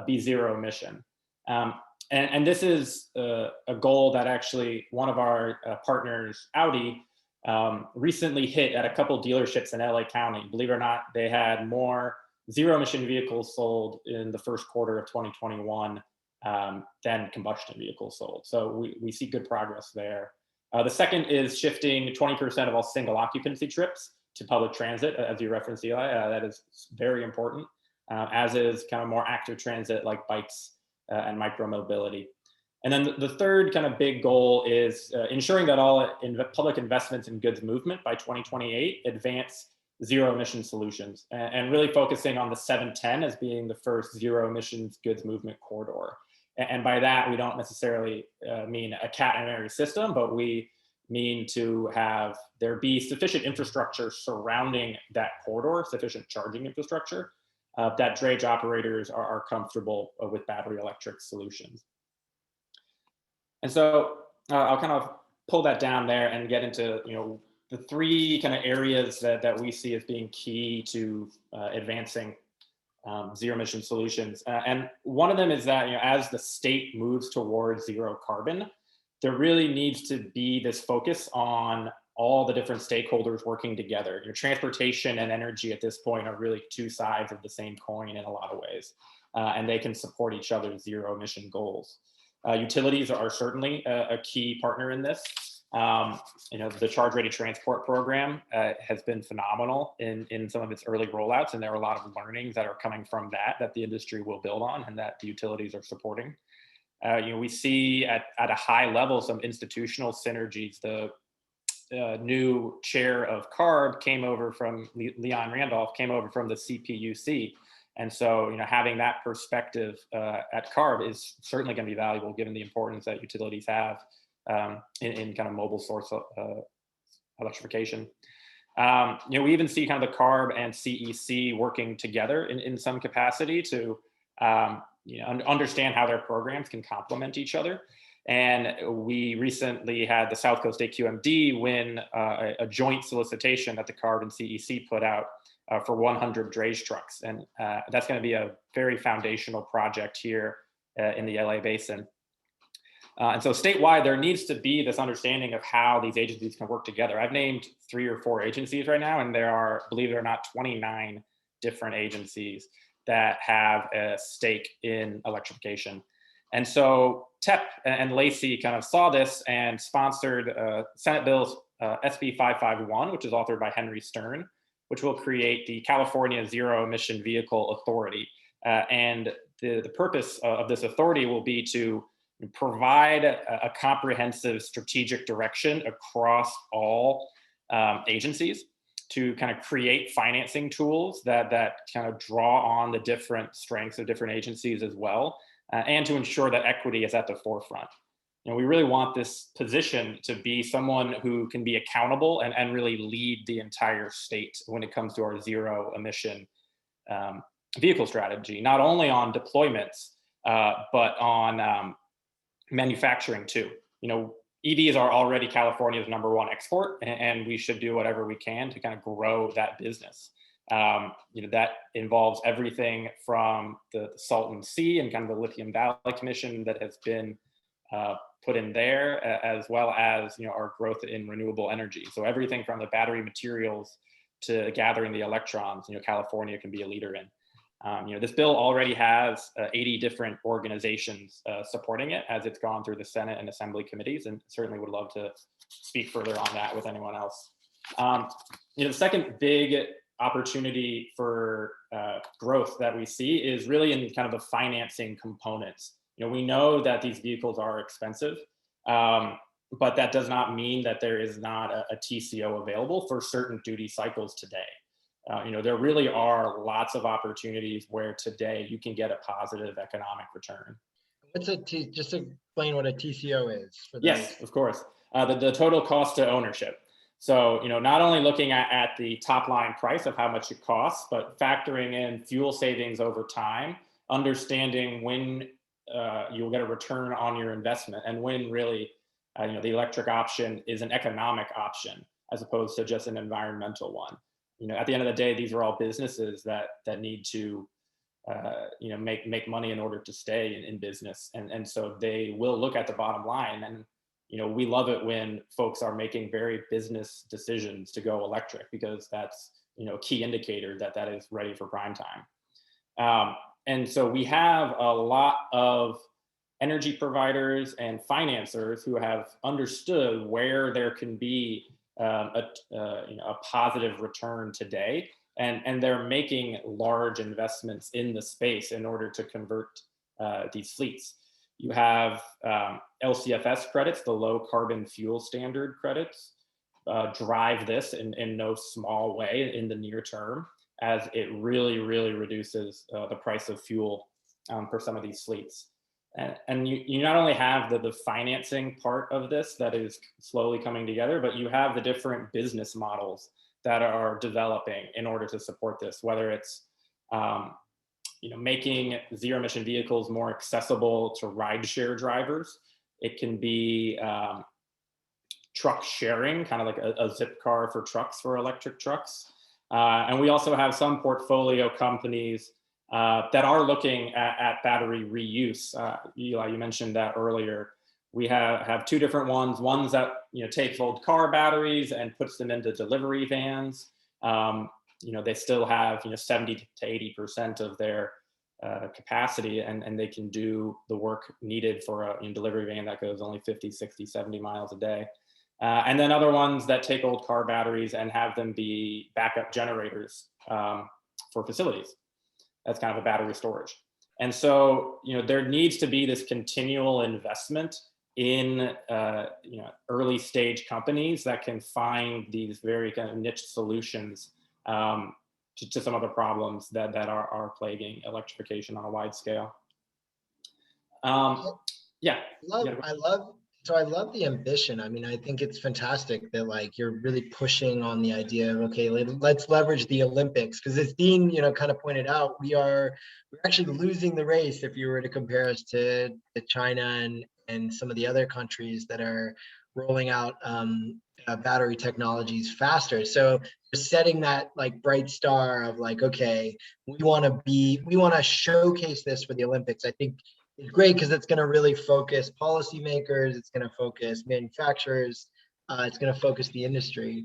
G: be zero emission. And this is a goal that actually one of our partners, Audi, recently hit at a couple dealerships in LA County. Believe it or not, they had more zero emission vehicles sold in the first quarter of 2021 than combustion vehicles sold. So we see good progress there. The second is shifting 20% of all single occupancy trips to public transit, as you referenced, Eli. That is very important, as is kind of more active transit like bikes and micromobility. And then the third kind of big goal is ensuring that all public investments in goods movement by 2028 advance zero emission solutions, and really focusing on the 710 as being the first zero emissions goods movement corridor. And by that, we don't necessarily mean a catenary system, but we mean to have there be sufficient infrastructure surrounding that corridor, sufficient charging infrastructure, that drayage operators are comfortable with battery electric solutions. And so I'll kind of pull that down there and get into the 3 kind of areas that we see as being key to advancing zero emission solutions. And one of them is that, as the state moves towards zero carbon, there really needs to be this focus on all the different stakeholders working together. Transportation and energy at this point are really 2 sides of the same coin in a lot of ways. and they can support each other's zero emission goals. Utilities are certainly a key partner in this. The Charge Ready Transport program has been phenomenal in some of its early rollouts, and there are a lot of learnings that are coming from that the industry will build on and that the utilities are supporting. We see at a high level some institutional synergies. The new chair of CARB came over from Leon Randolph, came over from the CPUC. And so, having that perspective at CARB is certainly going to be valuable given the importance that utilities have in kind of mobile source electrification. We even see kind of the CARB and CEC working together in some capacity to understand how their programs can complement each other. And we recently had the South Coast AQMD win a joint solicitation that the CARB and CEC put out for 100 drayage trucks. And that's going to be a very foundational project here in the LA basin. And so statewide, there needs to be this understanding of how these agencies can work together. I've named 3 or 4 agencies right now, and there are, believe it or not, 29 different agencies that have a stake in electrification. And so TEP and Lacey kind of saw this and sponsored Senate Bill SB 551, which is authored by Henry Stern, which will create the California Zero Emission Vehicle Authority. And the purpose of this authority will be to provide a comprehensive strategic direction across all agencies to kind of create financing tools that kind of draw on the different strengths of different agencies as well, and to ensure that equity is at the forefront. We really want this position to be someone who can be accountable and really lead the entire state when it comes to our zero emission vehicle strategy, not only on deployments, but on manufacturing too. EVs are already California's #1 export, and we should do whatever we can to kind of grow that business. That involves everything from the Salton Sea and kind of the Lithium Valley Commission that has been put in there, as well as our growth in renewable energy. So everything from the battery materials to gathering the electrons, California can be a leader in. This bill already has 80 different organizations supporting it as it's gone through the Senate and Assembly committees, and certainly would love to speak further on that with anyone else. The second big opportunity for growth that we see is really in kind of the financing components. We know that these vehicles are expensive, but that does not mean that there is not a TCO available for certain duty cycles today. There really are lots of opportunities where today you can get a positive economic return.
A: Just explain what a TCO is.
G: Yes, of course. The total cost to ownership. So, not only looking at the top line price of how much it costs, but factoring in fuel savings over time, understanding when you'll get a return on your investment and when really, the electric option is an economic option as opposed to just an environmental one. At the end of the day, these are all businesses that need to, make money in order to stay in business. And so they will look at the bottom line. And, we love it when folks are making very business decisions to go electric, because that's, a key indicator that is ready for prime time. And so we have a lot of energy providers and financiers who have understood where there can be a positive return today, and they're making large investments in the space in order to convert these fleets. You have LCFS credits, the low carbon fuel standard credits, drive this in no small way in the near term, as it really reduces the price of fuel for some of these fleets. And you not only have the financing part of this that is slowly coming together, but you have the different business models that are developing in order to support this, whether it's making zero emission vehicles more accessible to rideshare drivers. It can be truck sharing, kind of like a Zipcar for trucks, for electric trucks. And we also have some portfolio companies that are looking at battery reuse. Eli, you mentioned that earlier. We have 2 different ones that takes old car batteries and puts them into delivery vans. They still have 70 to 80% of their capacity, and they can do the work needed for a delivery van that goes only 50, 60, 70 miles a day. And then other ones that take old car batteries and have them be backup generators for facilities. That's kind of a battery storage. And so, there needs to be this continual investment in, early stage companies that can find these very kind of niche solutions to some of the problems that are plaguing electrification on a wide scale. Yeah.
A: I love the ambition. I mean, I think it's fantastic that like you're really pushing on the idea of, okay, let's leverage the Olympics, because as Dean, kind of pointed out, we're actually losing the race if you were to compare us to China and some of the other countries that are rolling out battery technologies faster. So setting that like bright star of like, okay, we want to showcase this for the Olympics. I think it's great because it's going to really focus policymakers, it's going to focus manufacturers, it's going to focus the industry.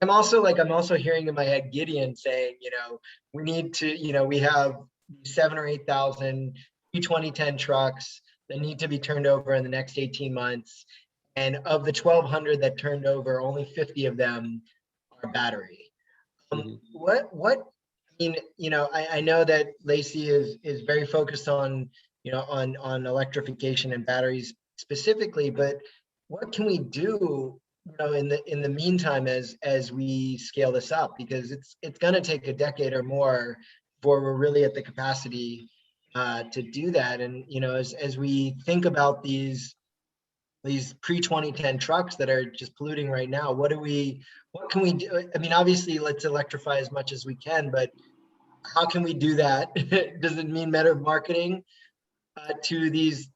A: I'm also hearing in my head Gideon saying, we need to, we have 7,000 or 8,000 2010 trucks that need to be turned over in the next 18 months. And of the 1,200 that turned over, only 50 of them are battery. I know that Lacey is very focused on, on electrification and batteries specifically, but what can we do, in the meantime as we scale this up? Because it's going to take a decade or more before we're really at the capacity to do that. And as we think about these pre-2010 trucks that are just polluting right now, what can we do? I mean, obviously let's electrify as much as we can, but how can we do that? Does it mean better marketing to these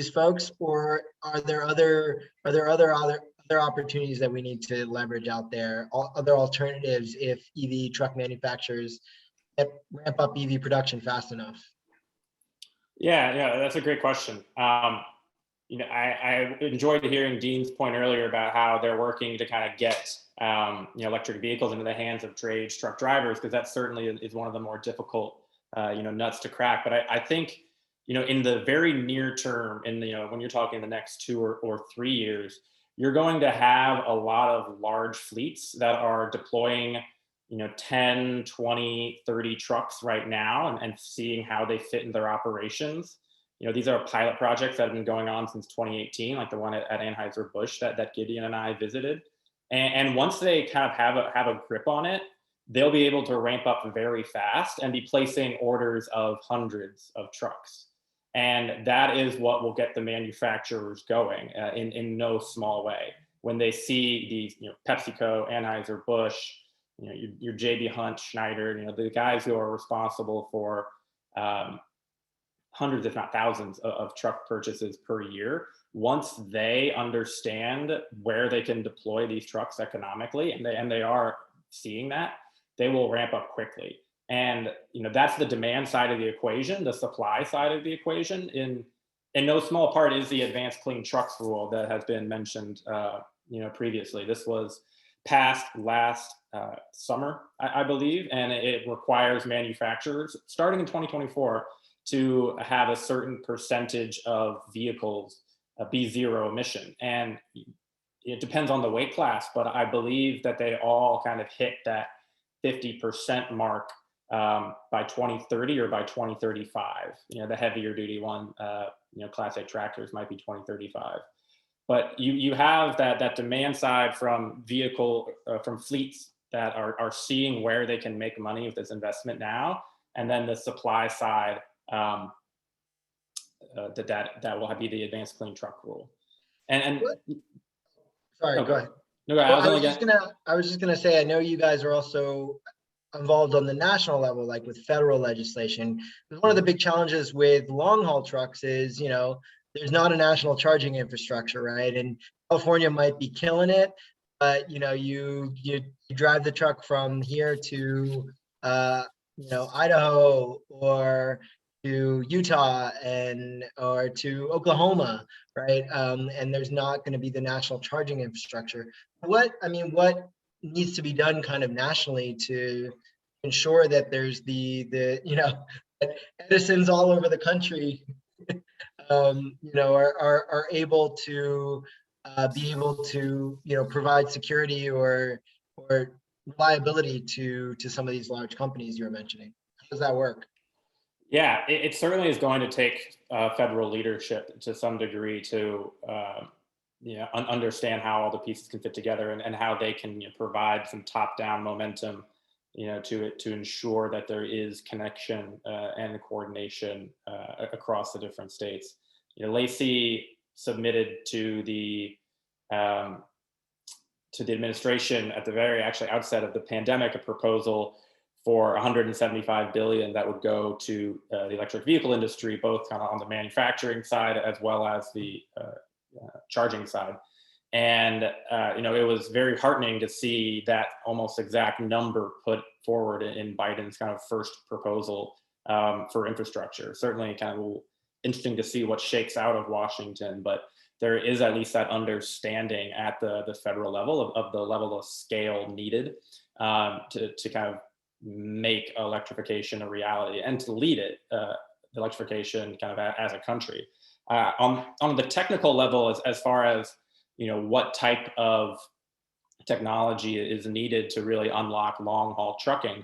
A: folks, or are there other opportunities that we need to leverage out there, other alternatives if EV truck manufacturers ramp up EV production fast enough?
G: Yeah, that's a great question. I enjoyed hearing Dean's point earlier about how they're working to kind of get electric vehicles into the hands of trades truck drivers, because that certainly is one of the more difficult nuts to crack. But I think in the very near term, when you're talking the next 2 or 3 years, you're going to have a lot of large fleets that are deploying 10, 20, 30 trucks right now and seeing how they fit in their operations. These are pilot projects that have been going on since 2018, like the one at Anheuser-Busch that Gideon and I visited. And once they kind of have a grip on it, they'll be able to ramp up very fast and be placing orders of hundreds of trucks. And that is what will get the manufacturers going in no small way. When they see these, PepsiCo, Anheuser-Busch, your JB Hunt, Schneider, the guys who are responsible for hundreds, if not thousands, of truck purchases per year. Once they understand where they can deploy these trucks economically, and they are seeing that, they will ramp up quickly. And that's the demand side of the equation. The supply side of the equation, in no small part, is the Advanced Clean Trucks rule that has been mentioned previously. This was passed last summer, I believe, and it requires manufacturers, starting in 2024, to have a certain percentage of vehicles be zero emission. And it depends on the weight class, but I believe that they all kind of hit that 50% mark by 2030 or by 2035. The heavier duty one, Class 8 tractors might be 2035. But you have that demand side from from fleets that are seeing where they can make money with this investment now, and then the supply side that will be the Advanced Clean Truck rule.
A: Sorry, go ahead.
G: No,
A: I was just gonna say, I know you guys are also involved on the national level, like with federal legislation. One of the big challenges with long haul trucks is, there's not a national charging infrastructure, right? And California might be killing it, but you drive the truck from here to Idaho or to Utah or to Oklahoma, right? And there's not going to be the national charging infrastructure. What needs to be done kind of nationally to ensure that there's the Edisons all over the country, are able to be able to, provide security or reliability to some of these large companies you were mentioning. How does that work?
G: Yeah, it certainly is going to take federal leadership to some degree to understand how all the pieces can fit together and how they can provide some top-down momentum, to ensure that there is connection and coordination across the different states. Lacey submitted to the administration at the very actually outset of the pandemic a proposal for $175 billion that would go to the electric vehicle industry, both kind of on the manufacturing side as well as the charging side. And it was very heartening to see that almost exact number put forward in Biden's kind of first proposal for infrastructure. Certainly kind of interesting to see what shakes out of Washington, but there is at least that understanding at the federal level of the level of scale needed to kind of make electrification a reality and to lead it, electrification kind of as a country. On the technical level, as far as what type of technology is needed to really unlock long haul trucking,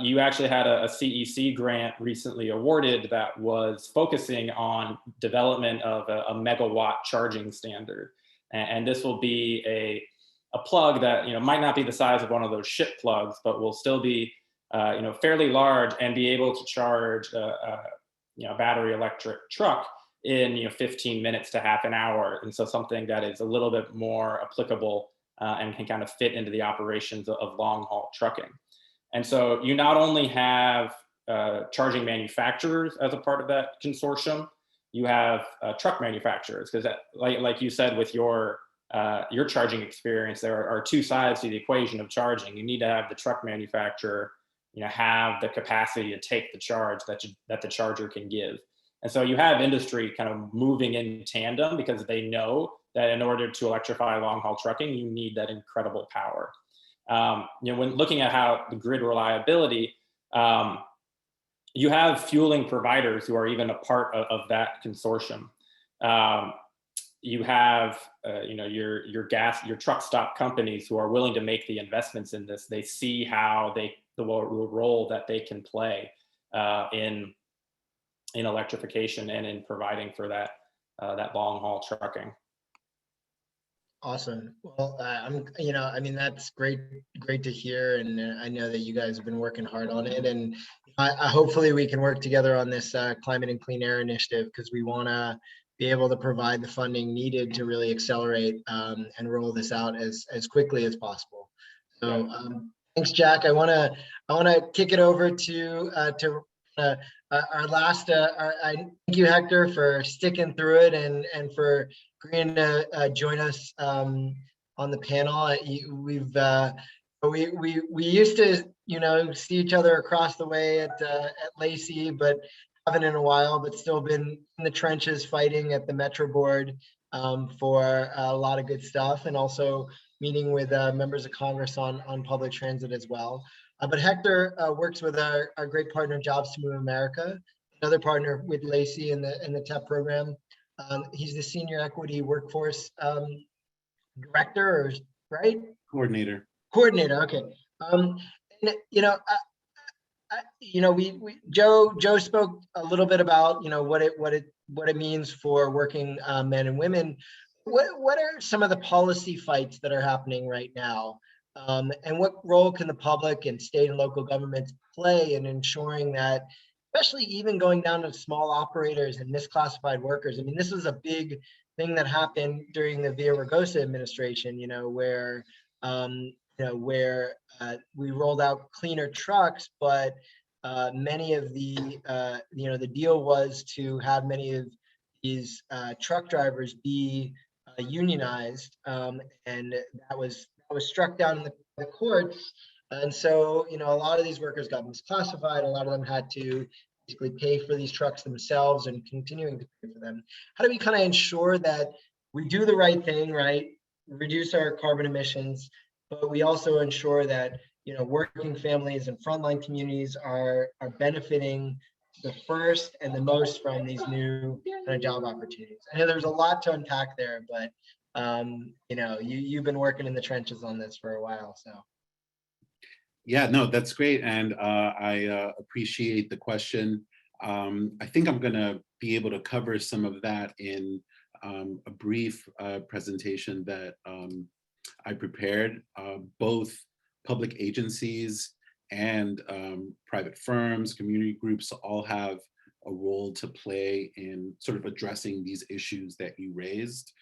G: you actually had a CEC grant recently awarded that was focusing on development of a megawatt charging standard, and this will be a plug that might not be the size of one of those ship plugs, but will still be fairly large and be able to charge a battery electric truck in 15 minutes to half an hour. And so something that is a little bit more applicable and can kind of fit into the operations of long haul trucking. And so you not only have charging manufacturers as a part of that consortium, you have truck manufacturers, because like you said with your charging experience, there are two sides to the equation of charging. You need to have the truck manufacturer have the capacity to take the charge that the charger can give. And so you have industry kind of moving in tandem because they know that in order to electrify long haul trucking, you need that incredible power. When looking at how the grid reliability, you have fueling providers who are even a part of that consortium. You have your truck stop companies who are willing to make the investments in this. They see how the role that they can play in electrification and in providing for that long haul trucking.
A: Awesome. Well, that's great to hear, and I know that you guys have been working hard on it, and I hopefully we can work together on this climate and clean air initiative, because we want to be able to provide the funding needed to really accelerate and roll this out as quickly as possible. So thanks, Jack. I want to kick it over to our last. Thank you, Hector, for sticking through it and for agreeing to join us on the panel. We used to see each other across the way at Lacey, but haven't in a while. But still been in the trenches fighting at the Metro Board for a lot of good stuff, and also meeting with members of Congress on public transit as well. But Hector works with our great partner, Jobs to Move America, another partner with Lacey in the TEP program. He's the Senior Equity Workforce Director, right?
H: Coordinator.
A: Okay. Joe spoke a little bit about what it means for working men and women. What are some of the policy fights that are happening right now? And what role can the public and state and local governments play in ensuring that, especially even going down to small operators and misclassified workers? I mean, this was a big thing that happened during the Villaraigosa administration, where we rolled out cleaner trucks, but many of the deal was to have many of these truck drivers be unionized, and that was struck down in the courts. And so, a lot of these workers got misclassified. A lot of them had to basically pay for these trucks themselves and continuing to pay for them. How do we kind of ensure that we do the right thing, right? Reduce our carbon emissions, but we also ensure that, working families and frontline communities are benefiting the first and the most from these new kind of job opportunities? I know there's a lot to unpack there, but you know, you've been working in the trenches on this for a while, so.
H: Yeah, no, that's great. And I appreciate the question. I think I'm going to be able to cover some of that in a brief presentation that I prepared. Both public agencies and private firms, community groups all have a role to play in sort of addressing these issues that you raised.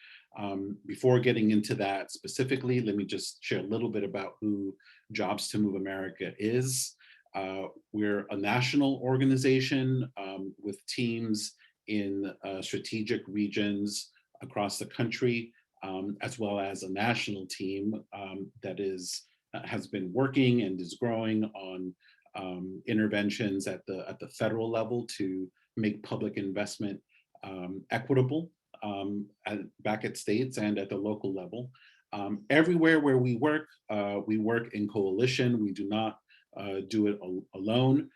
H: Before getting into that specifically, let me just share a little bit about who Jobs to Move America is. We're a national organization with teams in strategic regions across the country, as well as a national team that has been working and is growing on interventions at the federal level to make public investment equitable back at states and at the local level. Everywhere where we work in coalition. We do not do it alone,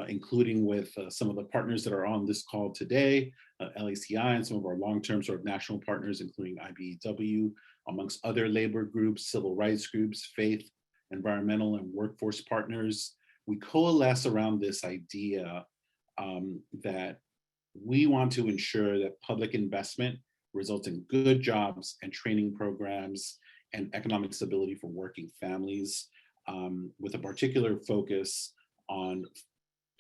H: including with some of the partners that are on this call today, LACI, and some of our long-term sort of national partners, including IBEW, amongst other labor groups, civil rights groups, faith, environmental, and workforce partners. We coalesce around this idea that we want to ensure that public investment results in good jobs and training programs and economic stability for working families, with a particular focus on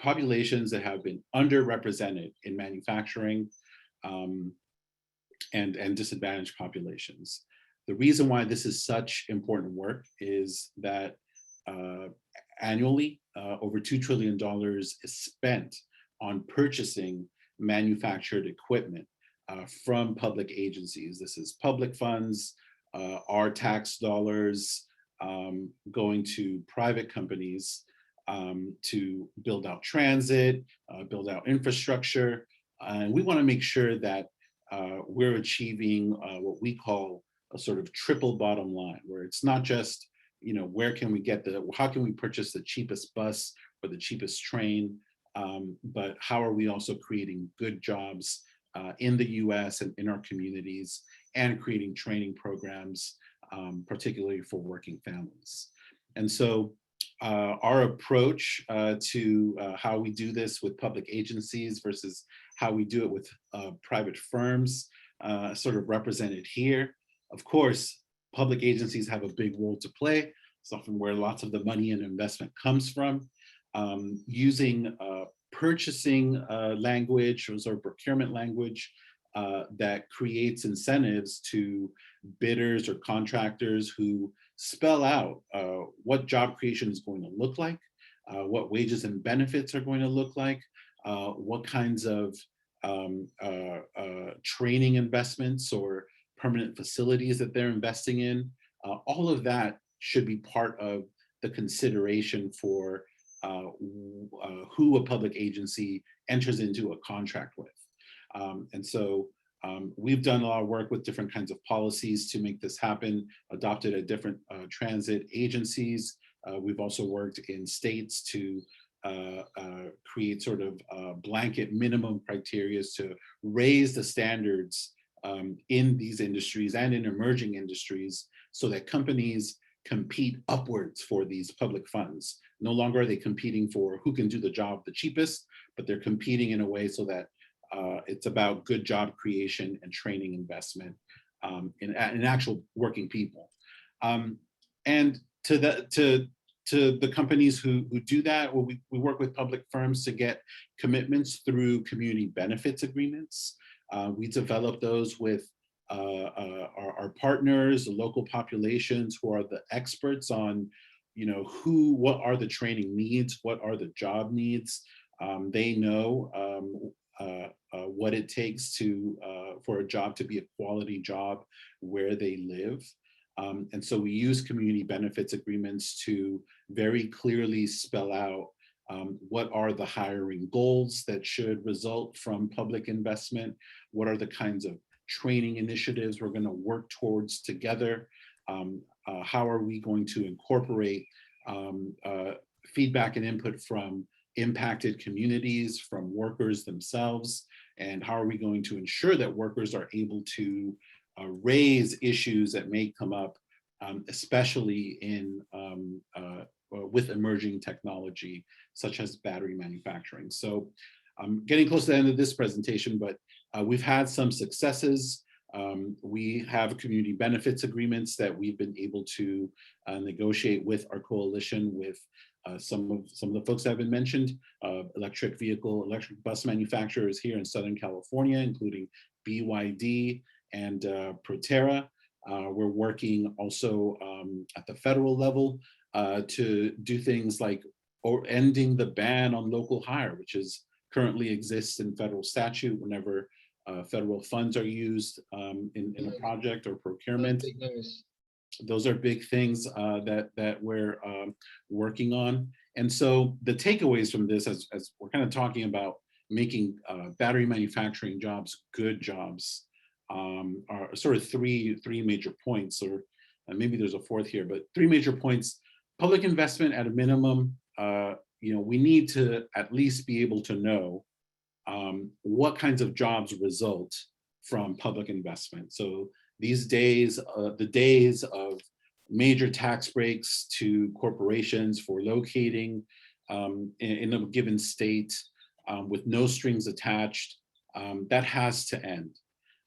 H: populations that have been underrepresented in manufacturing and disadvantaged populations. The reason why this is such important work is that annually, over $2 trillion is spent on purchasing manufactured equipment from public agencies. This is public funds, our tax dollars going to private companies to build out transit, build out infrastructure. And we want to make sure that we're achieving what we call a sort of triple bottom line, where it's not just, where can we get how can we purchase the cheapest bus or the cheapest train, but how are we also creating good jobs in the US and in our communities, and creating training programs, particularly for working families. And so our approach to how we do this with public agencies versus how we do it with private firms sort of represented here. Of course, public agencies have a big role to play. It's often where lots of the money and investment comes from. Using purchasing language or sort of procurement language that creates incentives to bidders or contractors who spell out what job creation is going to look like, what wages and benefits are going to look like, what kinds of training investments or permanent facilities that they're investing in. All of that should be part of the consideration for who a public agency enters into a contract with. And so we've done a lot of work with different kinds of policies to make this happen, adopted at different transit agencies. We've also worked in states to create sort of blanket minimum criteria to raise the standards in these industries and in emerging industries so that companies compete upwards for these public funds. No longer are they competing for who can do the job the cheapest, but they're competing in a way so that it's about good job creation and training investment in actual working people. And to the companies who do that, well, we work with public firms to get commitments through community benefits agreements. We develop those with our partners, the local populations who are the experts on, what are the training needs, what are the job needs. They know what it takes for a job to be a quality job where they live. And so we use community benefits agreements to very clearly spell out what are the hiring goals that should result from public investment, what are the kinds of training initiatives we're going to work towards together, how are we going to incorporate feedback and input from impacted communities, from workers themselves, and how are we going to ensure that workers are able to raise issues that may come up, especially in with emerging technology, such as battery manufacturing. So I'm getting close to the end of this presentation, but we've had some successes. We have community benefits agreements that we've been able to negotiate with our coalition, with some of the folks that have been mentioned, electric bus manufacturers here in Southern California, including BYD and Proterra. We're working also at the federal level to do things like ending the ban on local hire, which currently exists in federal statute whenever federal funds are used in a project or procurement.
A: Big news.
H: Those are big things that we're working on. And so the takeaways from this, as we're kind of talking about making battery manufacturing jobs good jobs, are sort of three major points, or maybe there's a fourth here, but three major points. Public investment at a minimum. We need to at least be able to know what kinds of jobs result from public investment. So these days, the days of major tax breaks to corporations for locating in a given state with no strings attached, that has to end.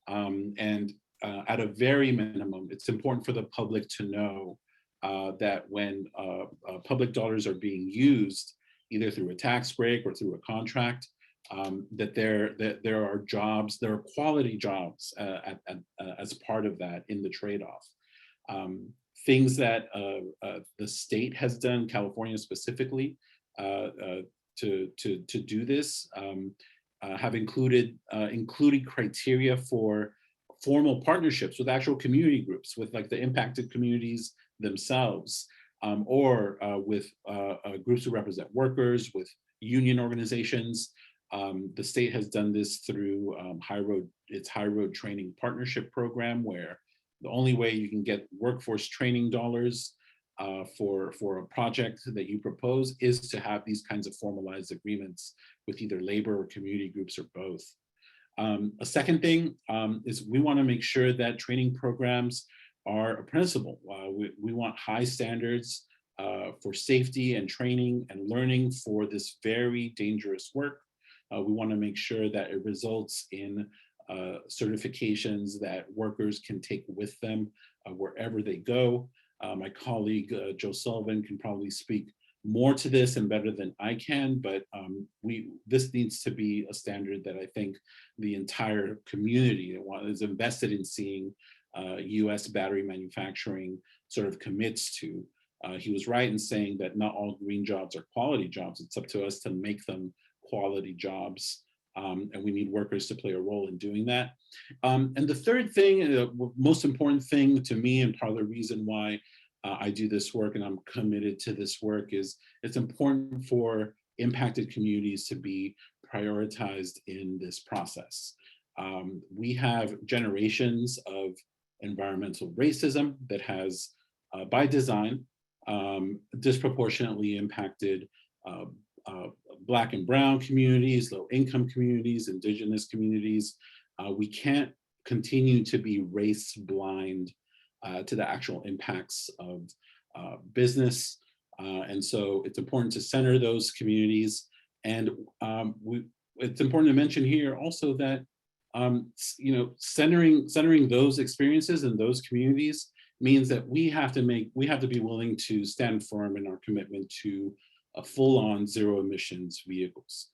H: And at a very minimum, it's important for the public to know that when public dollars are being used, either through a tax break or through a contract, that there are jobs, there are quality jobs as part of that in the trade-off. Things that the state has done, California specifically, to do this, have included criteria for formal partnerships with actual community groups, with like the impacted communities themselves, or with groups who represent workers, with union organizations. The state has done this through its High Road Training Partnership Program, where the only way you can get workforce training dollars for a project that you propose is to have these kinds of formalized agreements with either labor or community groups or both. A second thing is we want to make sure that training programs are apprenticeable. We want high standards for safety and training and learning for this very dangerous work. We want to make sure that it results in certifications that workers can take with them wherever they go. My colleague, Joe Sullivan, can probably speak more to this and better than I can, but this needs to be a standard that I think the entire community is invested in seeing US battery manufacturing sort of commits to. He was right in saying that not all green jobs are quality jobs. It's up to us to make them quality jobs, and we need workers to play a role in doing that. And the third thing, the most important thing to me, and part of the reason why I do this work and I'm committed to this work, is it's important for impacted communities to be prioritized in this process. We have generations of environmental racism that has, by design, disproportionately impacted Black and Brown communities, low income communities, indigenous communities. We can't continue to be race blind to the actual impacts of business. And so it's important to center those communities. And it's important to mention here also that centering those experiences and those communities means that we have to be willing to stand firm in our commitment to full-on zero emissions vehicles.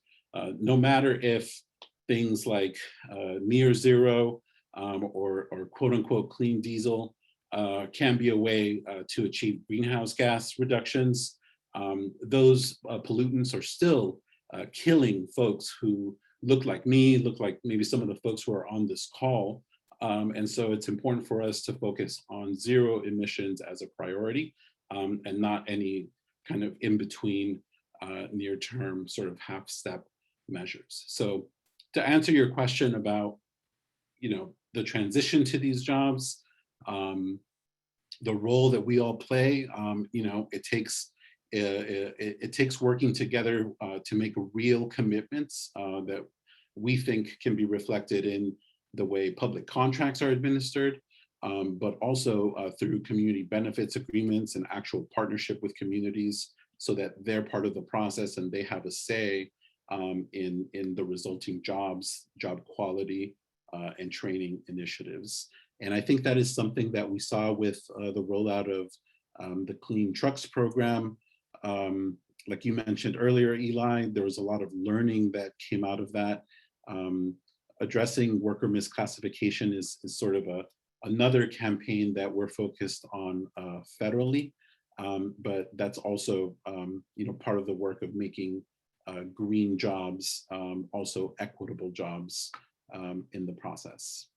H: No matter if things like near zero or quote unquote clean diesel can be a way to achieve greenhouse gas reductions, those pollutants are still killing folks who look like me, look like maybe some of the folks who are on this call. And so it's important for us to focus on zero emissions as a priority, and not any kind of in-between near-term sort of half-step measures. So to answer your question about, the transition to these jobs, the role that we all play, it it takes working together to make real commitments that we think can be reflected in the way public contracts are administered, but also through community benefits agreements and actual partnership with communities so that they're part of the process and they have a say in the resulting jobs, job quality, and training initiatives. And I think that is something that we saw with the rollout of the Clean Trucks program. Like you mentioned earlier, Eli, there was a lot of learning that came out of that. Addressing worker misclassification is sort of another campaign that we're focused on federally, but that's also part of the work of making green jobs also equitable jobs in the process.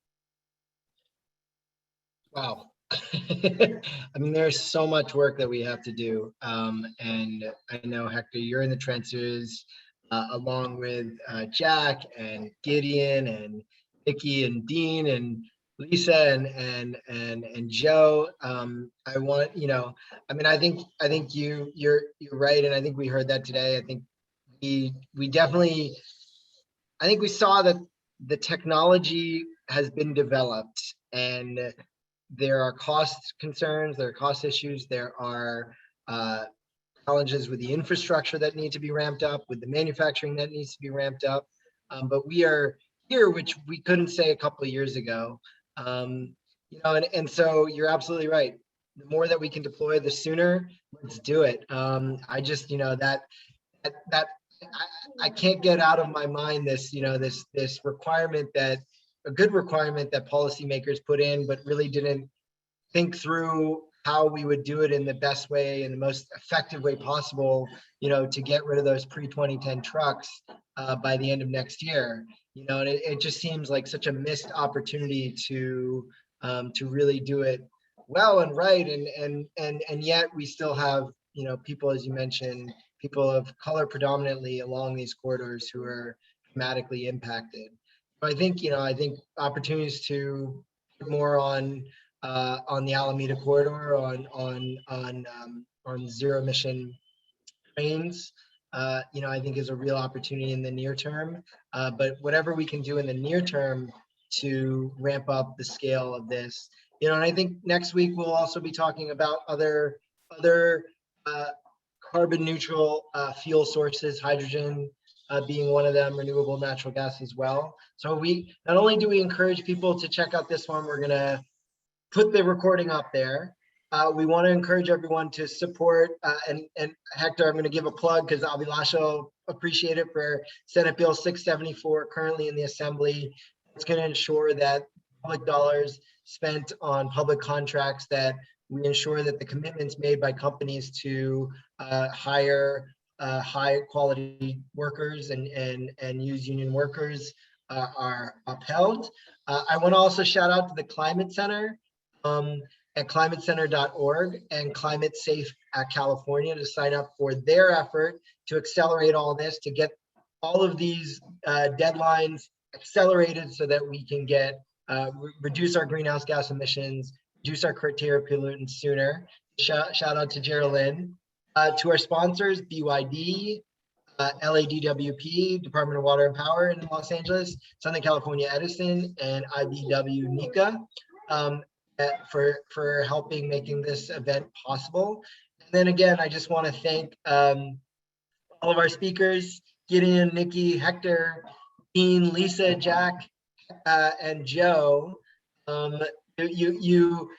A: Wow. I mean, there's so much work that we have to do. And I know, Hector, you're in the trenches along with Jack and Gideon and Niki and Dean and Lisa and Joe. I want, I mean, I think you're right. And I think we heard that today. I think we definitely, I think we saw that the technology has been developed and there are cost concerns, there are cost issues, there are challenges with the infrastructure that need to be ramped up, with the manufacturing that needs to be ramped up. But we are here, which we couldn't say a couple of years ago. And so you're absolutely right. The more that we can deploy, the sooner. Let's do it. I just, I can't get out of my mind this, this requirement that a good requirement that policymakers put in, but really didn't think through how we would do it in the best way and the most effective way possible, to get rid of those pre-2010 trucks by the end of next year. And it just seems like such a missed opportunity to really do it well and right. And yet we still have, people, as you mentioned, people of color predominantly along these corridors who are dramatically impacted. I think, I think opportunities to put more on the Alameda corridor, on zero emission trains, I think is a real opportunity in the near term. But whatever we can do in the near term to ramp up the scale of this, and I think next week we'll also be talking about other carbon neutral fuel sources, hydrogen being one of them, renewable natural gas as well. So we not only do we encourage people to check out this one, we're gonna put the recording up there. We want to encourage everyone to support, and Hector, I'm going to give a plug because Avilasha will appreciate it, for Senate Bill 674 currently in the Assembly. It's going to ensure that public dollars spent on public contracts, that we ensure that the commitments made by companies to hire high quality workers and use union workers are upheld. I want to also shout out to the Climate Center at climatecenter.org and Climate Safe at California to sign up for their effort to accelerate all this, to get all of these deadlines accelerated so that we can get reduce our greenhouse gas emissions, reduce our criteria pollutants sooner. Shout out to Geraldine. To our sponsors, BYD, LADWP, Department of Water and Power in Los Angeles, Southern California Edison, and IBEW-NECA for helping making this event possible. And then again, I just want to thank all of our speakers, Gideon, Niki, Hector, Dean, Lisa, Jack, and Joe. You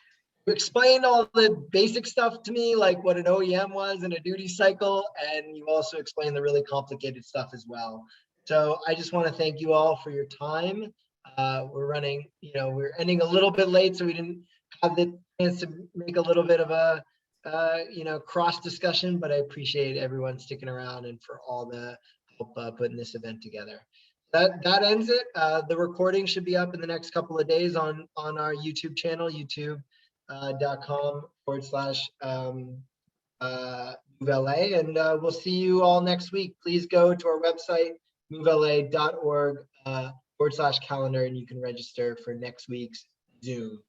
A: explained all the basic stuff to me, like what an OEM was and a duty cycle, and you also explained the really complicated stuff as well. So I just want to thank you all for your time. We're running, we're ending a little bit late, so we didn't have the chance to make a little bit of a, cross discussion, but I appreciate everyone sticking around and for all the help putting this event together. That ends it. The recording should be up in the next couple of days on our YouTube channel, youtube.com/MoveLA, and we'll see you all next week. Please go to our website, movela.org /calendar, and you can register for next week's Zoom.